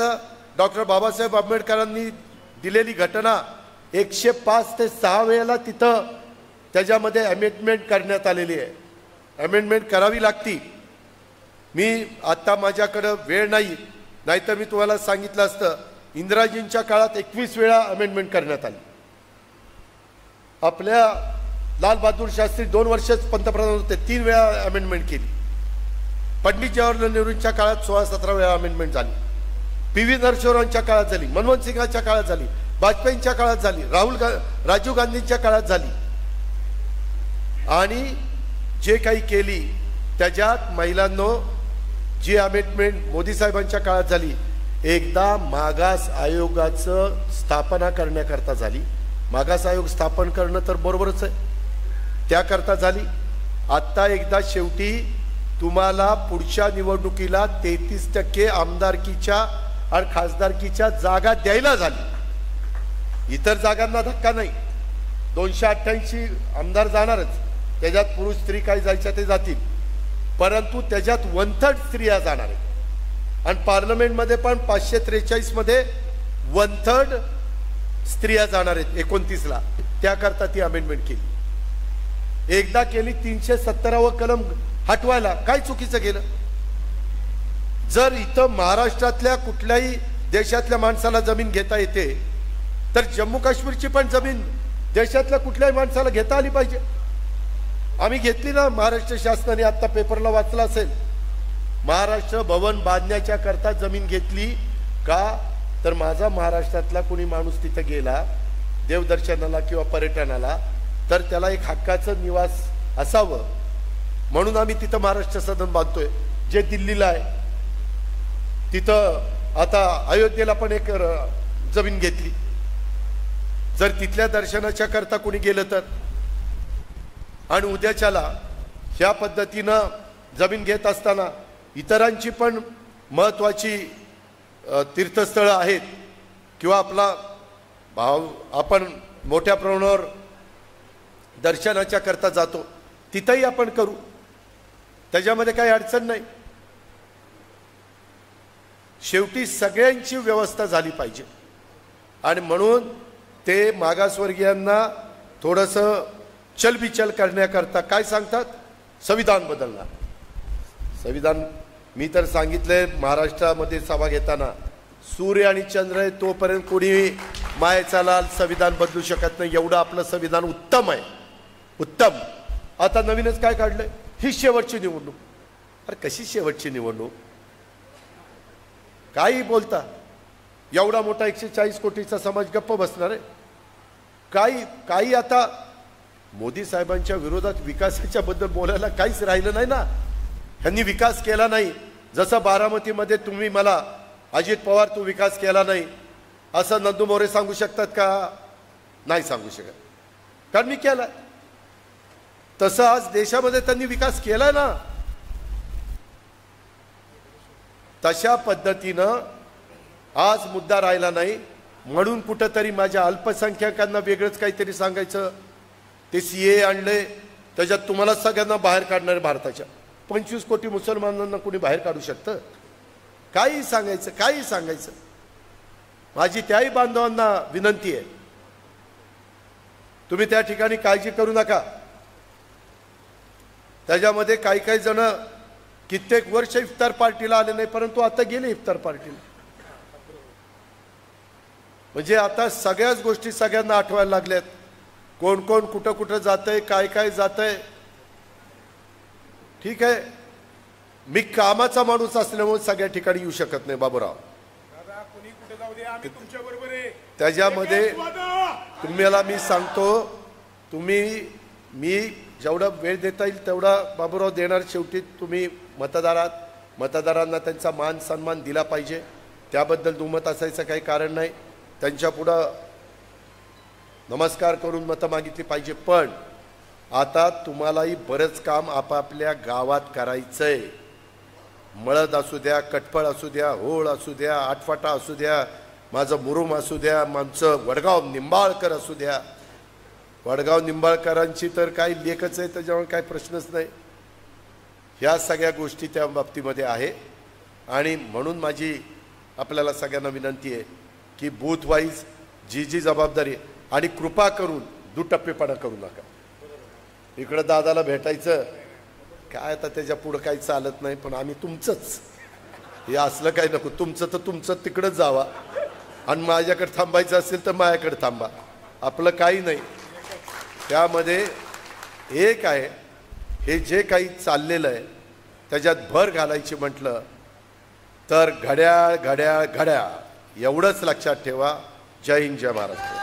डॉक्टर बाबासाहेब आंबेडकरांनी दिलेली घटना 105 ते 6 वेळेला तिथं त्याच्यामध्ये अमेंडमेंट करण्यात आलेली आहे. अमेंडमेंट करावी लागती. मी आत्ता माझ्याकडं वेळ नाही, नाहीतर मी तुम्हाला सांगितलं असतं. इंदिराजींच्या काळात 21 वेळा अमेंडमेंट करण्यात आली. आपल्या लाल बहादूर शास्त्री 2 वर्षच पंतप्रधान होते, 3 वेळा अमेंडमेंट केली. पंडित जवाहरलाल नेहरूंच्या काळात 16-17 वेळा अमेंडमेंट झाली. PV नरसिंहरावांच्या काळात झाली, मनमोहन सिंगांच्या काळात झाली, वाजपेयींच्या काळात झाली, राजीव गांधींच्या काळात झाली. आणि जे काही केली त्याच्यात महिलांनो जी अमेंडमेंट मोदी साहेबांच्या काळात झाली, एकदा मागास आयोगाचं स्थापना करण्याकरता झाली. मागास आयोग स्थापन करणं तर बरोबरच आहे, त्याकरता झाली. आत्ता एकदा शेवटी तुम्हाला पुढच्या निवडणुकीला 33% आमदारकीच्या आणि खासदारकीच्या जागा द्यायला झाली. इतर जागांना धक्का नाही. 288 आमदार जाणारच, त्याच्यात पुरुष स्त्री काही जायच्या ते जातील, परंतु त्याच्यात 1/3 स्त्रिया जाणार आहेत. आणि पार्लमेंटमध्ये पण 543 मध्ये 1/3 स्त्रिया जाणार आहेत 29ला. त्याकरता ती अमेंडमेंट केली. एकदा केली 317वा कलम हटवायला. काय चुकीचं केलं? जर इथं महाराष्ट्रातल्या कुठल्याही देशातल्या माणसाला जमीन घेता येते तर जम्मू काश्मीरची पण जमीन देशातल्या कुठल्याही माणसाला घेता आली पाहिजे. आम्ही घेतली ना. महाराष्ट्र शासनाने आता पेपरला वाचला असेल, महाराष्ट्र भवन बांधण्याच्या करता जमीन घेतली का? तर माझा महाराष्ट्रातला कोणी माणूस तिथं गेला देवदर्शनाला किंवा पर्यटनाला तर त्याला एक हक्काचं निवास असावं म्हणून आम्ही तिथं महाराष्ट्र सदन बांधतोय. जे दिल्लीला आहे तिथं आता अयोध्येला पण एक जमीन घेतली. जर तिथल्या दर्शनाच्या करता कोणी गेलं तर, आणि उद्याच्याला ह्या पद्धतीनं जमीन घेत असताना इतरांची पण महत्त्वाची तीर्थस्थळं आहेत किंवा आपला भाव आपण मोठ्या प्रमाणावर दर्शनाच्या करता जातो तिथंही आपण करू, त्याच्यामध्ये काही अडचण नाही. शेवटी सगळ्यांची व्यवस्था झाली पाहिजे. आणि म्हणून ते मागासवर्गीयांना थोडंसं चलबिचल करण्याकरता काय सांगतात? संविधान बदलणार. संविधान मी तर सांगितलंय महाराष्ट्रामध्ये सभा घेताना, सूर्य आणि चंद्र आहे तोपर्यंत कोणी मायेचा लाल संविधान बदलू शकत नाही. एवढं आपलं संविधान उत्तम आहे, उत्तम. आता नवीनच काय काढलंय? ही शेवटची निवडणूक. अरे कशी शेवटची निवडणूक? काही बोलता? एवढा मोठा 140 कोटीचा समाज गप्प बसणार आहे? काही आता मोदी साहेबांच्या विरोधात विकासाच्या बद्दल बोलायला काहीच राहिलं नाही ना. ह्यांनी विकास केला नाही. जसं बारामतीमध्ये तुम्ही मला अजित पवार तू विकास केला नाही असं नंदू मोरे सांगू शकतात का? नाही सांगू शकत, कारण मी केला. तसं आज देशामध्ये त्यांनी विकास केला ना. तशा पद्धतीनं आज मुद्दा राहिला नाही. म्हणून कुठंतरी माझ्या अल्पसंख्याकांना वेगळंच काहीतरी सांगायचं. ते CA आणले, त्याच्यात तुम्हाला सगळ्यांना बाहेर काढणारे भारताच्या 25 कोटी मुसलमानांना कोणी बाहेर काढू शकतं? काही सांगायचं, काही सांगायचं. माझी त्याही बांधवांना विनंती आहे, तुम्ही त्या ठिकाणी काळजी करू नका. त्याच्यामध्ये काही जण कित्येक वर्ष इफ्तार पार्टीला आले नाही, परंतु आता गेले इफ्तार पार्टीला. म्हणजे आता सगळ्याच गोष्टी सगळ्यांना आठवायला लागल्यात. कोण कोण कुठं कुठं जातंय, काय जातंय. ठीक आहे, मी कामाचा माणूस असल्यामुळे सगळ्या ठिकाणी येऊ शकत नाही बाबूराव. त्याच्यामध्ये तुम्हाला मी सांगतो, मी जेवढा वेळ देता येईल तेवढा बाबूराव देणार. शेवटी तुम्ही मतदारांना त्यांचा मान सन्मान दिला पाहिजे. त्याबद्दल दुमत असायचं काही कारण नाही. त्यांच्या पुढं नमस्कार करून मतं मागितली पाहिजे. पण आता तुम्हालाही बरंच काम आपापल्या गावात करायचंय. मळद असू द्या, कटफळ असू द्या, होळ असू द्या, आटफाटा असू द्या, माझं मुरुम असू द्या, आमचं वडगाव निंबाळकर असू द्या. वडगाव निंबाळकरांची तर काही लेखच आहे, त्याच्यामुळे काही प्रश्नच नाही. ह्या सगळ्या गोष्टी त्या बाबतीमध्ये आहे. आणि म्हणून माझी आपल्याला सगळ्यांना विनंती आहे की बूथ वाईज जी जी जबाबदारी आणि कृपा करून दुटप्पेपणा करू नका. इकडं दादाला भेटायचं काय आता त्याच्या पुढं काही चालत नाही, पण आम्ही तुमचंच हे असलं काही नको. तुमचं तर तुमचं तिकडंच जावा आणि माझ्याकडे थांबायचं असेल तर माझ्याकडे थांबा. आपलं काही नाही त्यामध्ये. एक आहे हे जे काही चाललेलं आहे त्याच्यात भर घालायची म्हटलं तर घड्याळ घड्याळ घड्याळ एवढंच लक्षात ठेवा. जय हिंद, जय महाराष्ट्र.